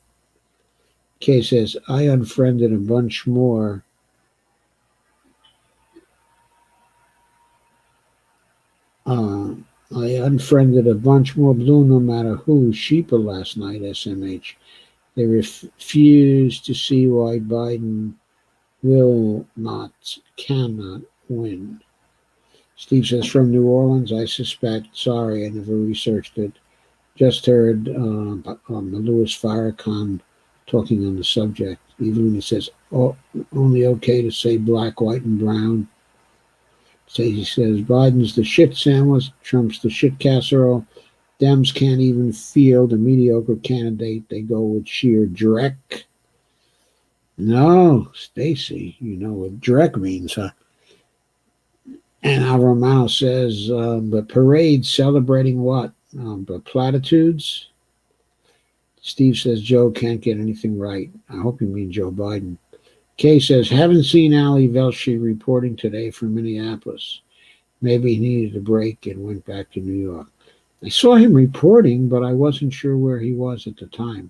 Kay says, I unfriended a bunch more. I unfriended a bunch more blue no matter who sheeple last night, SMH. They refuse to see why Biden cannot win. Steve says, from New Orleans, I suspect, sorry, I never researched it. Just heard Louis Farrakhan talking on the subject. Even he says, only okay to say black, white, and brown. Stacey says, Biden's the shit sandwich, Trump's the shit casserole. Dems can't even field a mediocre candidate. They go with sheer dreck. No, Stacey, you know what dreck means, huh? And Al Romano says, the parade celebrating what? The platitudes? Steve says, Joe can't get anything right. I hope you mean Joe Biden. Kay says, haven't seen Ali Velshi reporting today from Minneapolis. Maybe he needed a break and went back to New York. I saw him reporting, but I wasn't sure where he was at the time.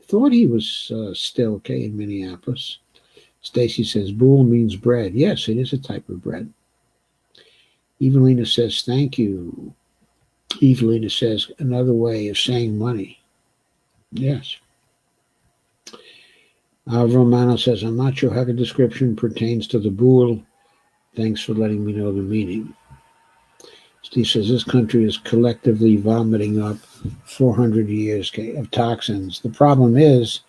I thought he was still in Minneapolis. Stacy says, boule means bread. Yes, it is a type of bread. Evelina says, thank you. Evelina says, another way of saying money. Yes. Romano says, I'm not sure how the description pertains to the boule. Thanks for letting me know the meaning. Steve says, this country is collectively vomiting up 400 years of toxins. The problem is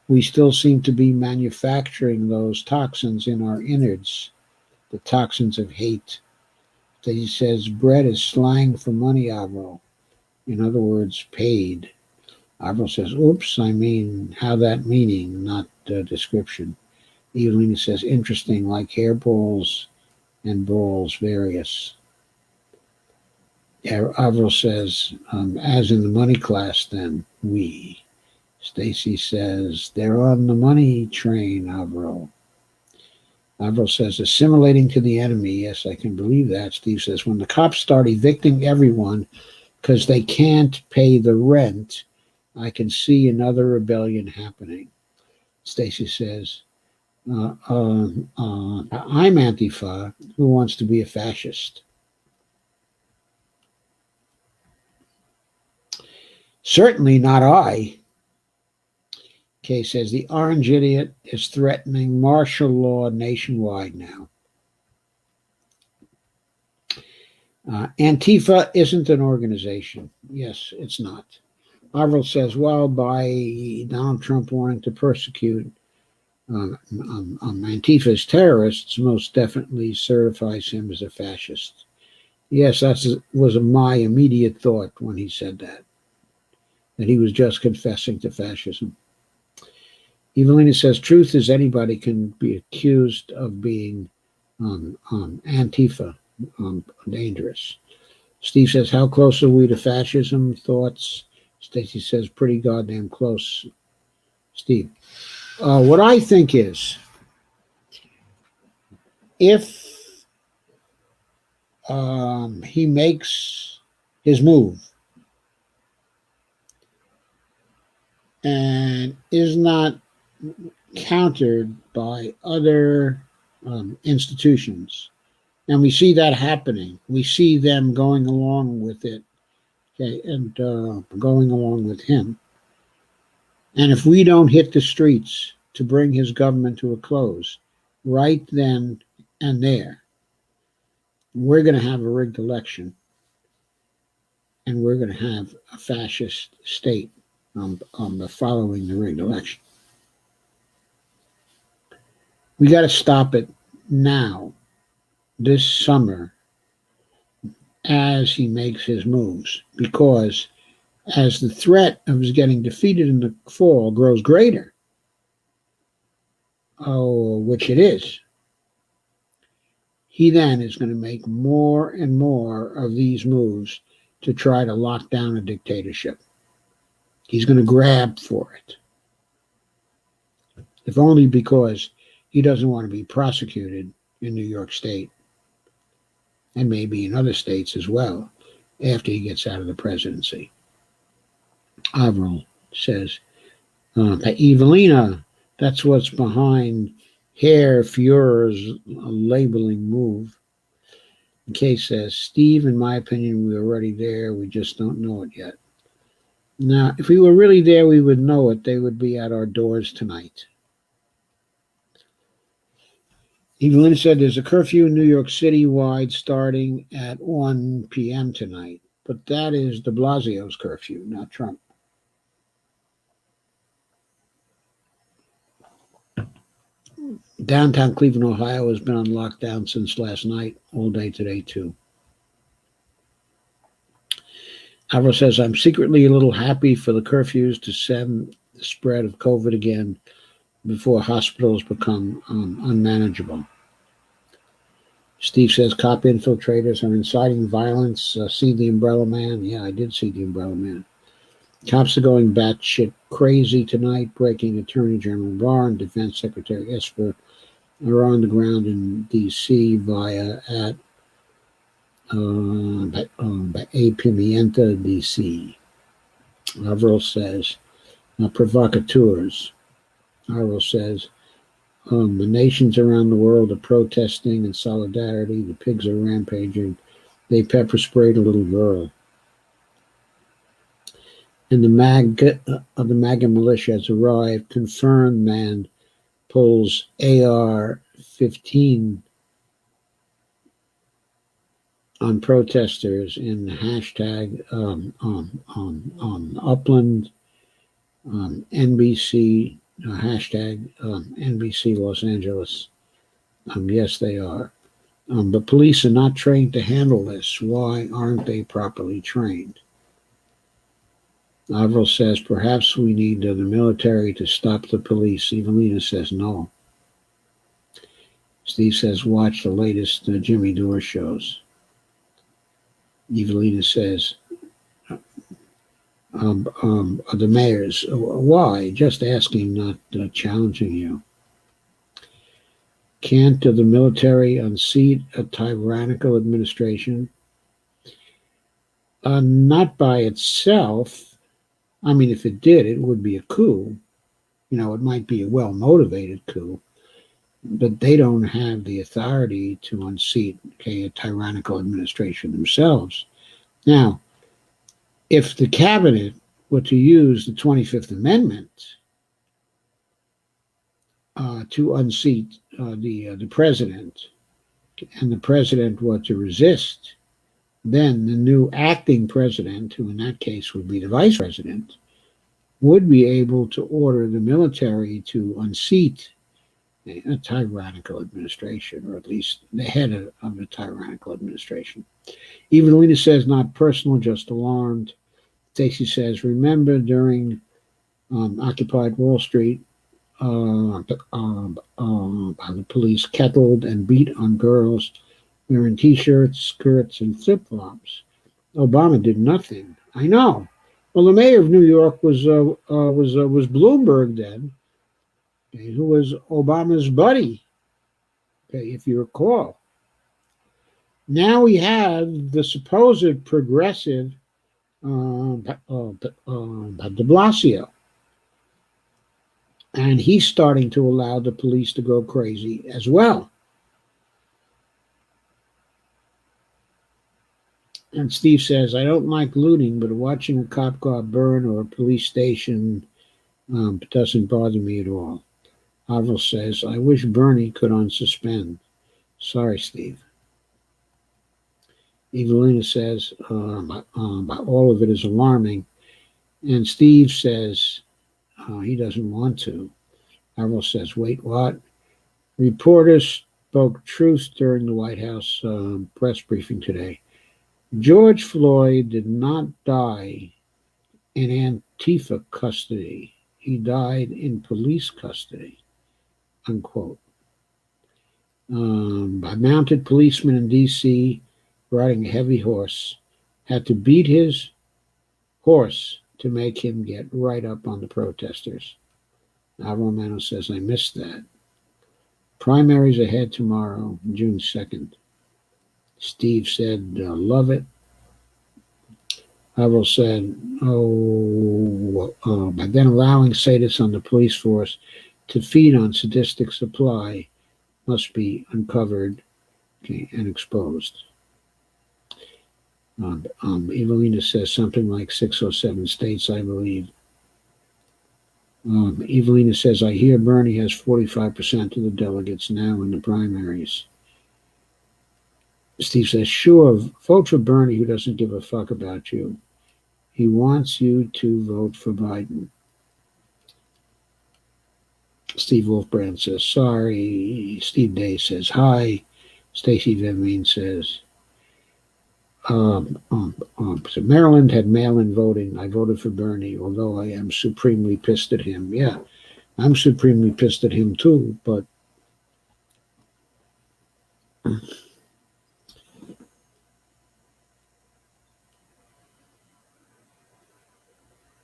we still seem to be manufacturing those toxins in our innards, the toxins of hate. He says, bread is slang for money, Avro. In other words, paid. Avro says, oops, I mean, how that meaning, not description. Evelina says, interesting, like hairballs and balls, various. Avro says, as in the money class, then, we. Stacy says, they're on the money train, Avro. Avro says, assimilating to the enemy. Yes, I can believe that. Steve says, when the cops start evicting everyone because they can't pay the rent, I can see another rebellion happening. Stacy says, I'm Antifa. Who wants to be a fascist? Certainly not I. Kay says, the orange idiot is threatening martial law nationwide now. Antifa isn't an organization. Yes, it's not. Avril says, well, by Donald Trump wanting to persecute Antifa's terrorists, most definitely certifies him as a fascist. Yes, that was my immediate thought when he said that he was just confessing to fascism. Evelina says, truth is anybody can be accused of being Antifa, dangerous. Steve says, how close are we to fascism? Thoughts? Stacy says, pretty goddamn close. Steve. What I think is, if he makes his move, and is not countered by other institutions. And we see that happening. We see them going along with it, okay, and going along with him. And if we don't hit the streets to bring his government to a close, right then and there, we're going to have a rigged election, and we're going to have a fascist state following the rigged election. We got to stop it now, this summer, as he makes his moves, because as the threat of his getting defeated in the fall grows greater, which it is, he then is going to make more and more of these moves to try to lock down a dictatorship. He's going to grab for it, if only because he doesn't want to be prosecuted in New York State and maybe in other states as well after he gets out of the presidency. Avril says, Evelina, that's what's behind Herr Fuhrer's labeling move. Kay says, Steve, in my opinion, we're already there. We just don't know it yet. Now, if we were really there, we would know it. They would be at our doors tonight. Evelyn said there's a curfew in New York City wide starting at 1 p.m. tonight, but that is de Blasio's curfew, not Trump. Downtown Cleveland, Ohio has been on lockdown since last night, all day today too. Alvaro says, I'm secretly a little happy for the curfews to stem the spread of COVID again before hospitals become unmanageable. Steve says, cop infiltrators are inciting violence. See the Umbrella Man? Yeah, I did see the Umbrella Man. Cops are going batshit crazy tonight, breaking Attorney General Barr and Defense Secretary Esper are on the ground in D.C. at A Pimienta, D.C. Avril says, provocateurs. Avril says, the nations around the world are protesting in solidarity. The pigs are rampaging. They pepper sprayed a little girl. And the MAGA militia has arrived. Confirmed man pulls AR-15 on protesters in hashtag Upland NBC hashtag NBC Los Angeles. Yes, they are. But police are not trained to handle this. Why aren't they properly trained? Avril says, perhaps we need the military to stop the police. Evelina says, no. Steve says, watch the latest Jimmy Dore shows. Evelina says, the mayors, why? Just asking, not challenging you. Can't the military unseat a tyrannical administration? Not by itself. I mean, if it did, it would be a coup. You know, it might be a well-motivated coup, but they don't have the authority to unseat a tyrannical administration themselves. Now, if the cabinet were to use the 25th Amendment to unseat the president, and the president were to resist, then the new acting president, who in that case would be the vice president, would be able to order the military to unseat a tyrannical administration, or at least the head of a tyrannical administration. Evelina says, not personal, just alarmed. Stacy says, remember during Occupied Wall Street, the police kettled and beat on girls wearing T-shirts, skirts, and flip-flops. Obama did nothing. I know. Well, the mayor of New York was Bloomberg then, okay, who was Obama's buddy, okay, if you recall. Now we have the supposed progressive de Blasio. And he's starting to allow the police to go crazy as well. And Steve says, I don't like looting, but watching a cop car burn or a police station doesn't bother me at all. Avril says, I wish Bernie could unsuspend. Sorry, Steve. Evelina says, all of it is alarming. And Steve says he doesn't want to. Avril says, wait, what? Reporters spoke truth during the White House press briefing today. George Floyd did not die in Antifa custody. He died in police custody, unquote. A mounted policeman in D.C. riding a heavy horse had to beat his horse to make him get right up on the protesters. Al Romano says, I missed that. Primaries ahead tomorrow, June 2nd. Steve said, love it. Avril said, by then allowing sadists on the police force to feed on sadistic supply must be uncovered, and exposed. Evelina says something like 6 or 7 states, I believe. Evelina says, I hear Bernie has 45% of the delegates now in the primaries. Steve says, sure, vote for Bernie, who doesn't give a fuck about you. He wants you to vote for Biden. Steve Wolfbrand says, sorry. Steve Day says, hi. Stacey Vivine says, so Maryland had mail-in voting. I voted for Bernie, although I am supremely pissed at him. Yeah, I'm supremely pissed at him too, but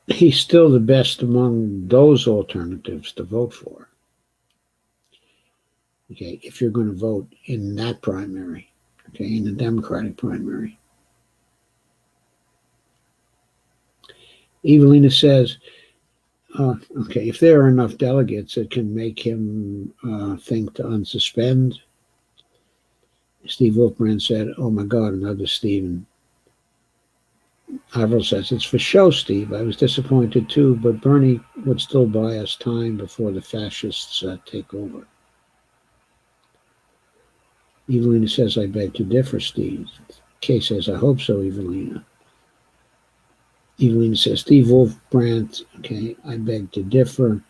he's still the best among those alternatives to vote for. Okay, if you're going to vote in that primary, okay, in the Democratic primary. Evelina says, okay, if there are enough delegates, it can make him think to unsuspend. Steve Wolfbrand said, oh my God, another Stephen. Avril says, it's for show, Steve. I was disappointed too, but Bernie would still buy us time before the fascists take over. Evelina says, I beg to differ, Steve. Kay says, I hope so, Evelina. Evelina says, Steve Wolfbrand, okay, I beg to differ.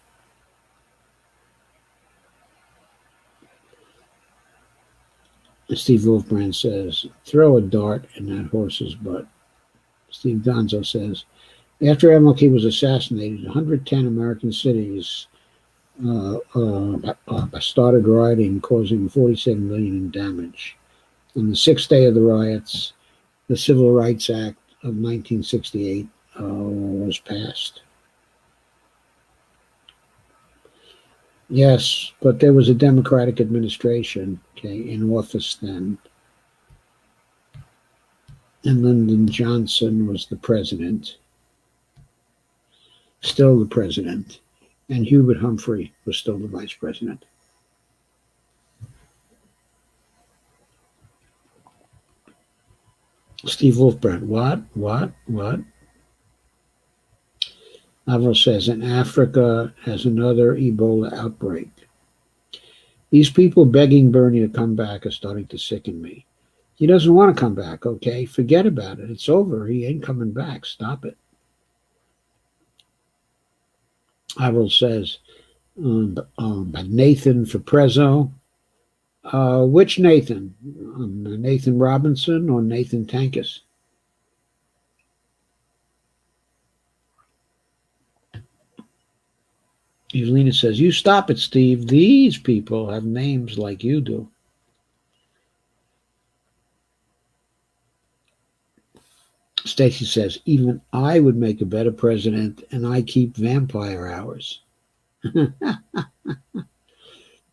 Steve Wolfbrand says, throw a dart in that horse's butt. Steve Donzo says, after MLK was assassinated, 110 American cities started rioting, causing $47 million in damage. On the 6th day of the riots, the Civil Rights Act of 1968 was passed. Yes, but there was a Democratic administration, okay, in office then. And Lyndon Johnson was the president, still the president, and Hubert Humphrey was still the vice president. Steve Wolfbrand, what? Avril says, in Africa has another Ebola outbreak. These people begging Bernie to come back are starting to sicken me. He doesn't want to come back, okay? Forget about it. It's over. He ain't coming back. Stop it. Avril says, Nathan for Prezzo. Which Nathan? Nathan Robinson or Nathan Tankus? Evelina says, you stop it, Steve. These people have names like you do. Stacy says, even I would make a better president, and I keep vampire hours.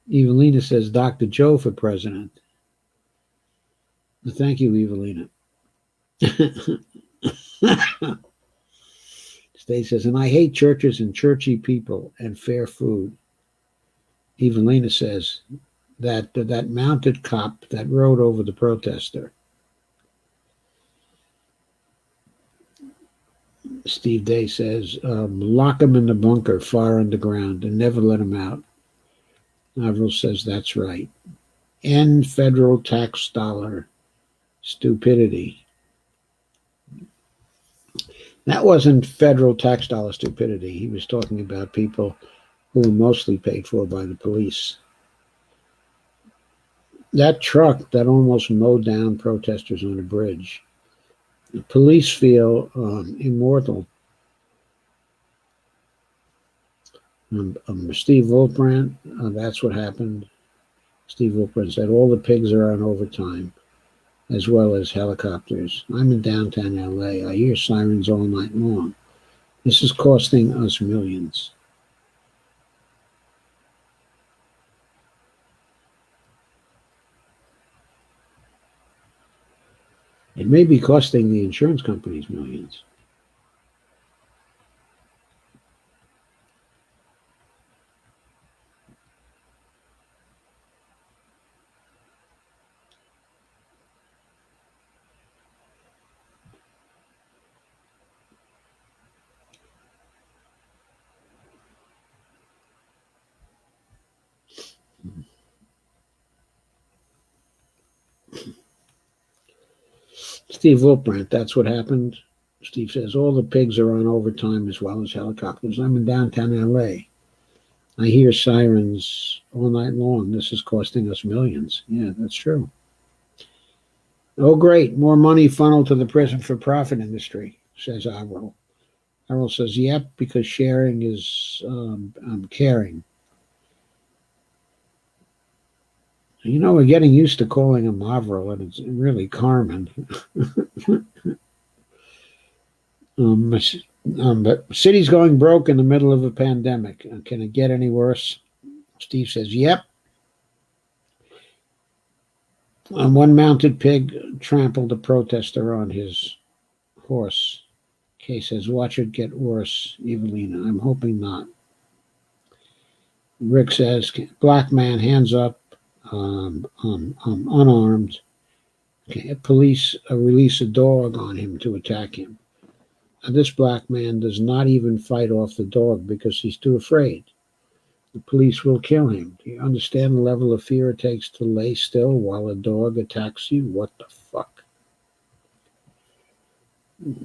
Evelina says, Dr. Joe for president. Thank you, Evelina. Stacey says, and I hate churches and churchy people and fair food. Evelina says that mounted cop that rode over the protester. Steve Day says, lock him in the bunker far underground and never let him out. Avril says, that's right. End federal tax dollar stupidity. That wasn't federal tax dollar stupidity. He was talking about people who were mostly paid for by the police. That truck that almost mowed down protesters on a bridge. The police feel immortal. Steve Wolfbrand, that's what happened. Steve Wolfbrand said all the pigs are on overtime, as well as helicopters. I'm in downtown LA. I hear sirens all night long. This is costing us millions. It may be costing the insurance companies millions. Steve Wolfbrand, that's what happened. Steve says, all the pigs are on overtime as well as helicopters. I'm in downtown LA. I hear sirens all night long. This is costing us millions. Yeah, that's true. Oh, great. More money funneled to the prison for profit industry, says Avril. Avril says, yep, because sharing is caring. You know, we're getting used to calling him Avril, and it's really Carmen. But city's going broke in the middle of a pandemic. Can it get any worse? Steve says, yep. One mounted pig trampled a protester on his horse. Kay says, watch it get worse, Evelina. I'm hoping not. Rick says, black man, hands up, unarmed. Okay, police release a dog on him to attack him. This black man does not even fight off the dog because he's too afraid. The police will kill him. Do you understand the level of fear it takes to lay still while a dog attacks you? What the fuck?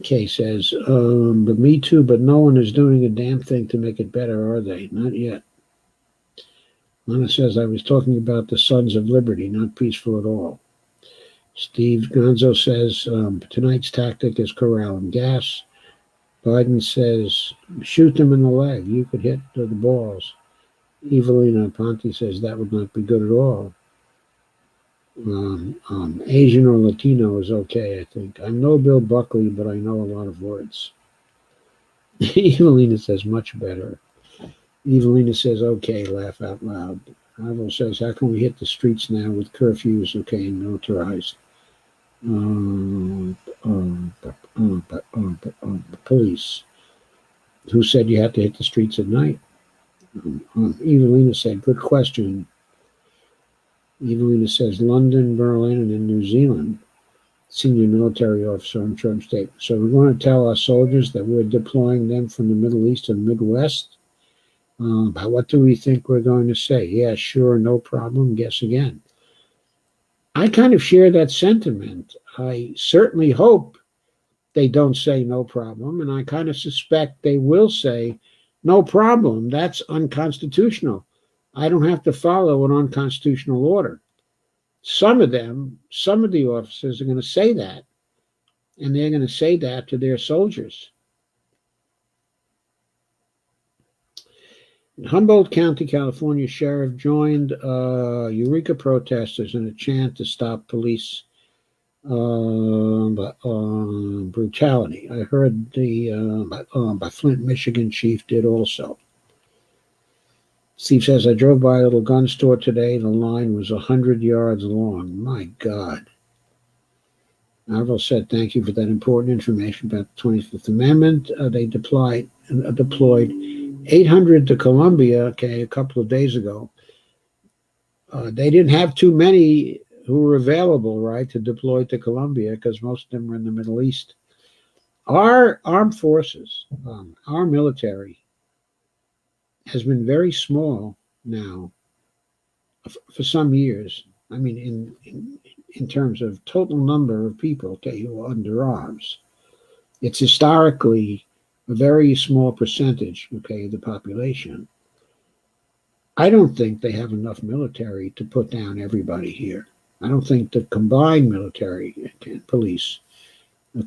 Kay says, but me too, but no one is doing a damn thing to make it better, are they? Not yet. Lana says, I was talking about the Sons of Liberty, not peaceful at all. Steve Gonzo says, tonight's tactic is corral and gas. Biden says, shoot them in the leg. You could hit the balls. Evelina Ponte says that would not be good at all. Asian or Latino is okay, I think. I'm no Bill Buckley, but I know a lot of words. Evelina says much better. Evelina says, okay, laugh out loud. Avril says, how can we hit the streets now with curfews, okay, and militarized? Police. Who said you had to hit the streets at night? Evelina said, good question. Evelina says, London, Berlin, and in New Zealand. Senior military officer on Trump statement. So we're going to tell our soldiers that we're deploying them from the Middle East to the Midwest? But what do we think we're going to say? Yeah, sure, no problem, guess again. I kind of share that sentiment. I certainly hope they don't say no problem, and I kind of suspect they will say no problem. That's unconstitutional. I don't have to follow an unconstitutional order. Some of the officers are going to say that, and they're going to say that to their soldiers. Humboldt County, California sheriff joined Eureka protesters in a chant to stop police brutality. I heard the Flint, Michigan chief did also. Steve says, I drove by a little gun store today. The line was 100 yards long. My God. Avril said, thank you for that important information about the 25th Amendment. They deployed 800 to Colombia, okay, a couple of days ago. They didn't have too many who were available, right, to deploy to Colombia because most of them were in the Middle East. Our armed forces, our military, has been very small now for some years. I mean, in terms of total number of people, okay, who are under arms, it's historically a very small percentage, okay, of the population. I don't think they have enough military to put down everybody here. I don't think the combined military and police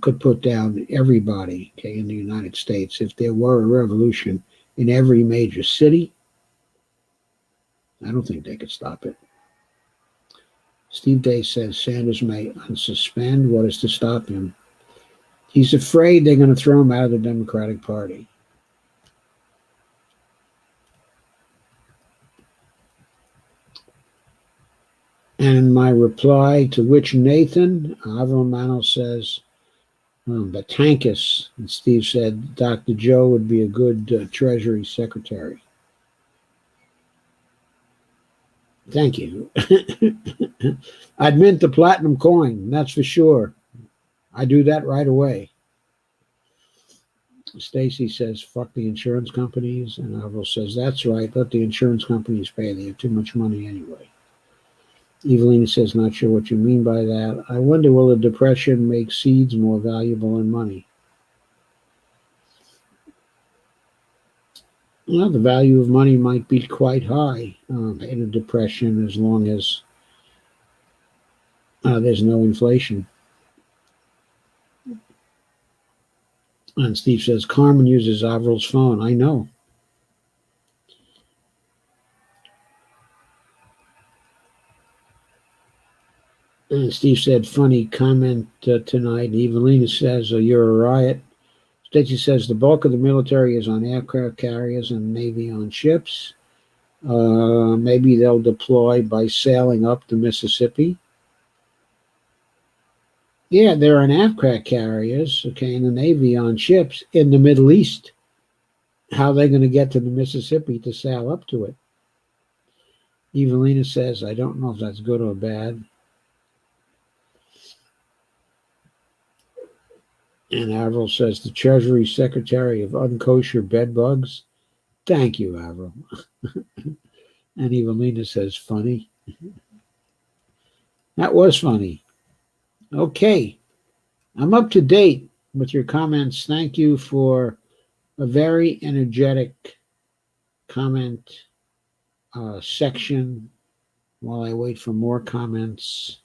could put down everybody, okay, in the United States. If there were a revolution in every major city, I don't think they could stop it. Steve Day says Sanders may unsuspend. What is to stop him? He's afraid they're going to throw him out of the Democratic Party. And in my reply to which Nathan, Avril Mano says, Batankas. And Steve said Dr. Joe would be a good Treasury Secretary. Thank you. I'd mint the platinum coin, that's for sure. I do that right away. Stacy says, fuck the insurance companies. And Avril says, that's right. Let the insurance companies pay. They have too much money anyway. Evelina says, not sure what you mean by that. I wonder, will the Depression make seeds more valuable than money? Well, the value of money might be quite high in a depression as long as there's no inflation. And Steve says, Carmen uses Avril's phone. I know. And Steve said, funny comment tonight. And Evelina says, you're a riot. Stacey says, the bulk of the military is on aircraft carriers and Navy on ships. Maybe they'll deploy by sailing up the Mississippi. Yeah, they're on aircraft carriers, okay, and the Navy on ships in the Middle East. How are they going to get to the Mississippi to sail up to it? Evelina says, I don't know if that's good or bad. And Avril says, the Treasury Secretary of unkosher bedbugs. Thank you, Avril. And Evelina says, funny. That was funny. Okay. I'm up to date with your comments. Thank you for a very energetic comment section. While I wait for more comments,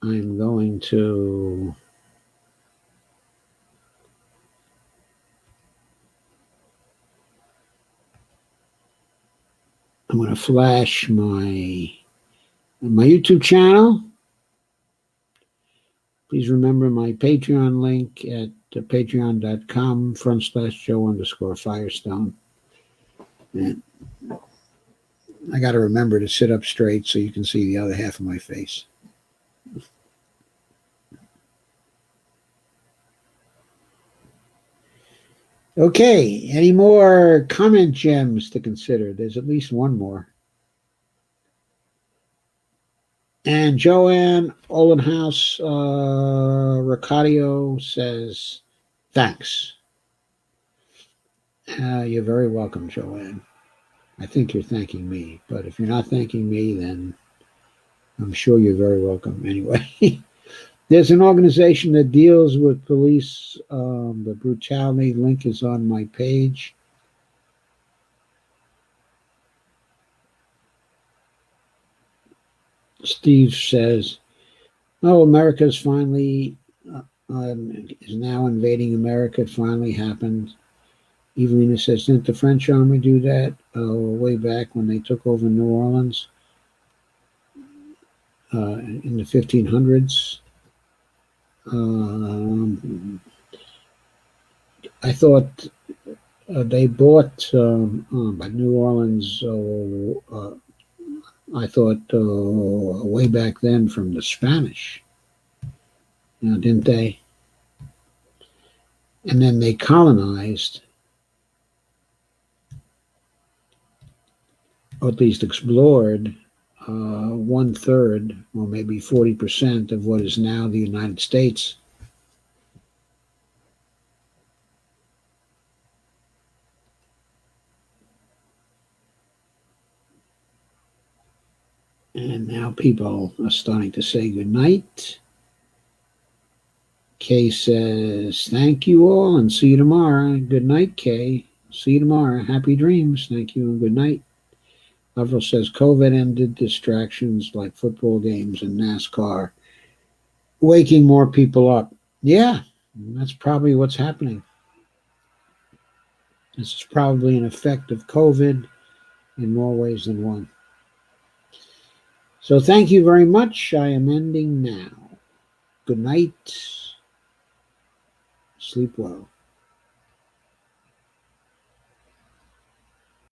I'm going to flash my YouTube channel. Please remember my Patreon link at patreon.com/Joe_Firestone. And I got to remember to sit up straight so you can see the other half of my face. Okay, any more comment gems to consider? There's at least one more. And Joanne Olenhouse Ricardio says, thanks. You're very welcome, Joanne. I think you're thanking me, but if you're not thanking me, then I'm sure you're very welcome anyway. There's an organization that deals with police, the brutality. Link is on my page. Steve says, oh, America's finally is now invading America. It finally happened. Evelina says, didn't the French army do that way back when they took over New Orleans in the 1500s? I thought they bought New Orleans, I thought way back then from the Spanish. didn't they? And then they colonized, or at least explored, 1/3, or maybe 40% of what is now the United States. And now people are starting to say goodnight. Kay says, thank you all and see you tomorrow. Good night, Kay. See you tomorrow. Happy dreams. Thank you and good night. Avril says, COVID ended distractions like football games and NASCAR, waking more people up. Yeah, that's probably what's happening. This is probably an effect of COVID in more ways than one. So thank you very much. I am ending now. Good night. Sleep well.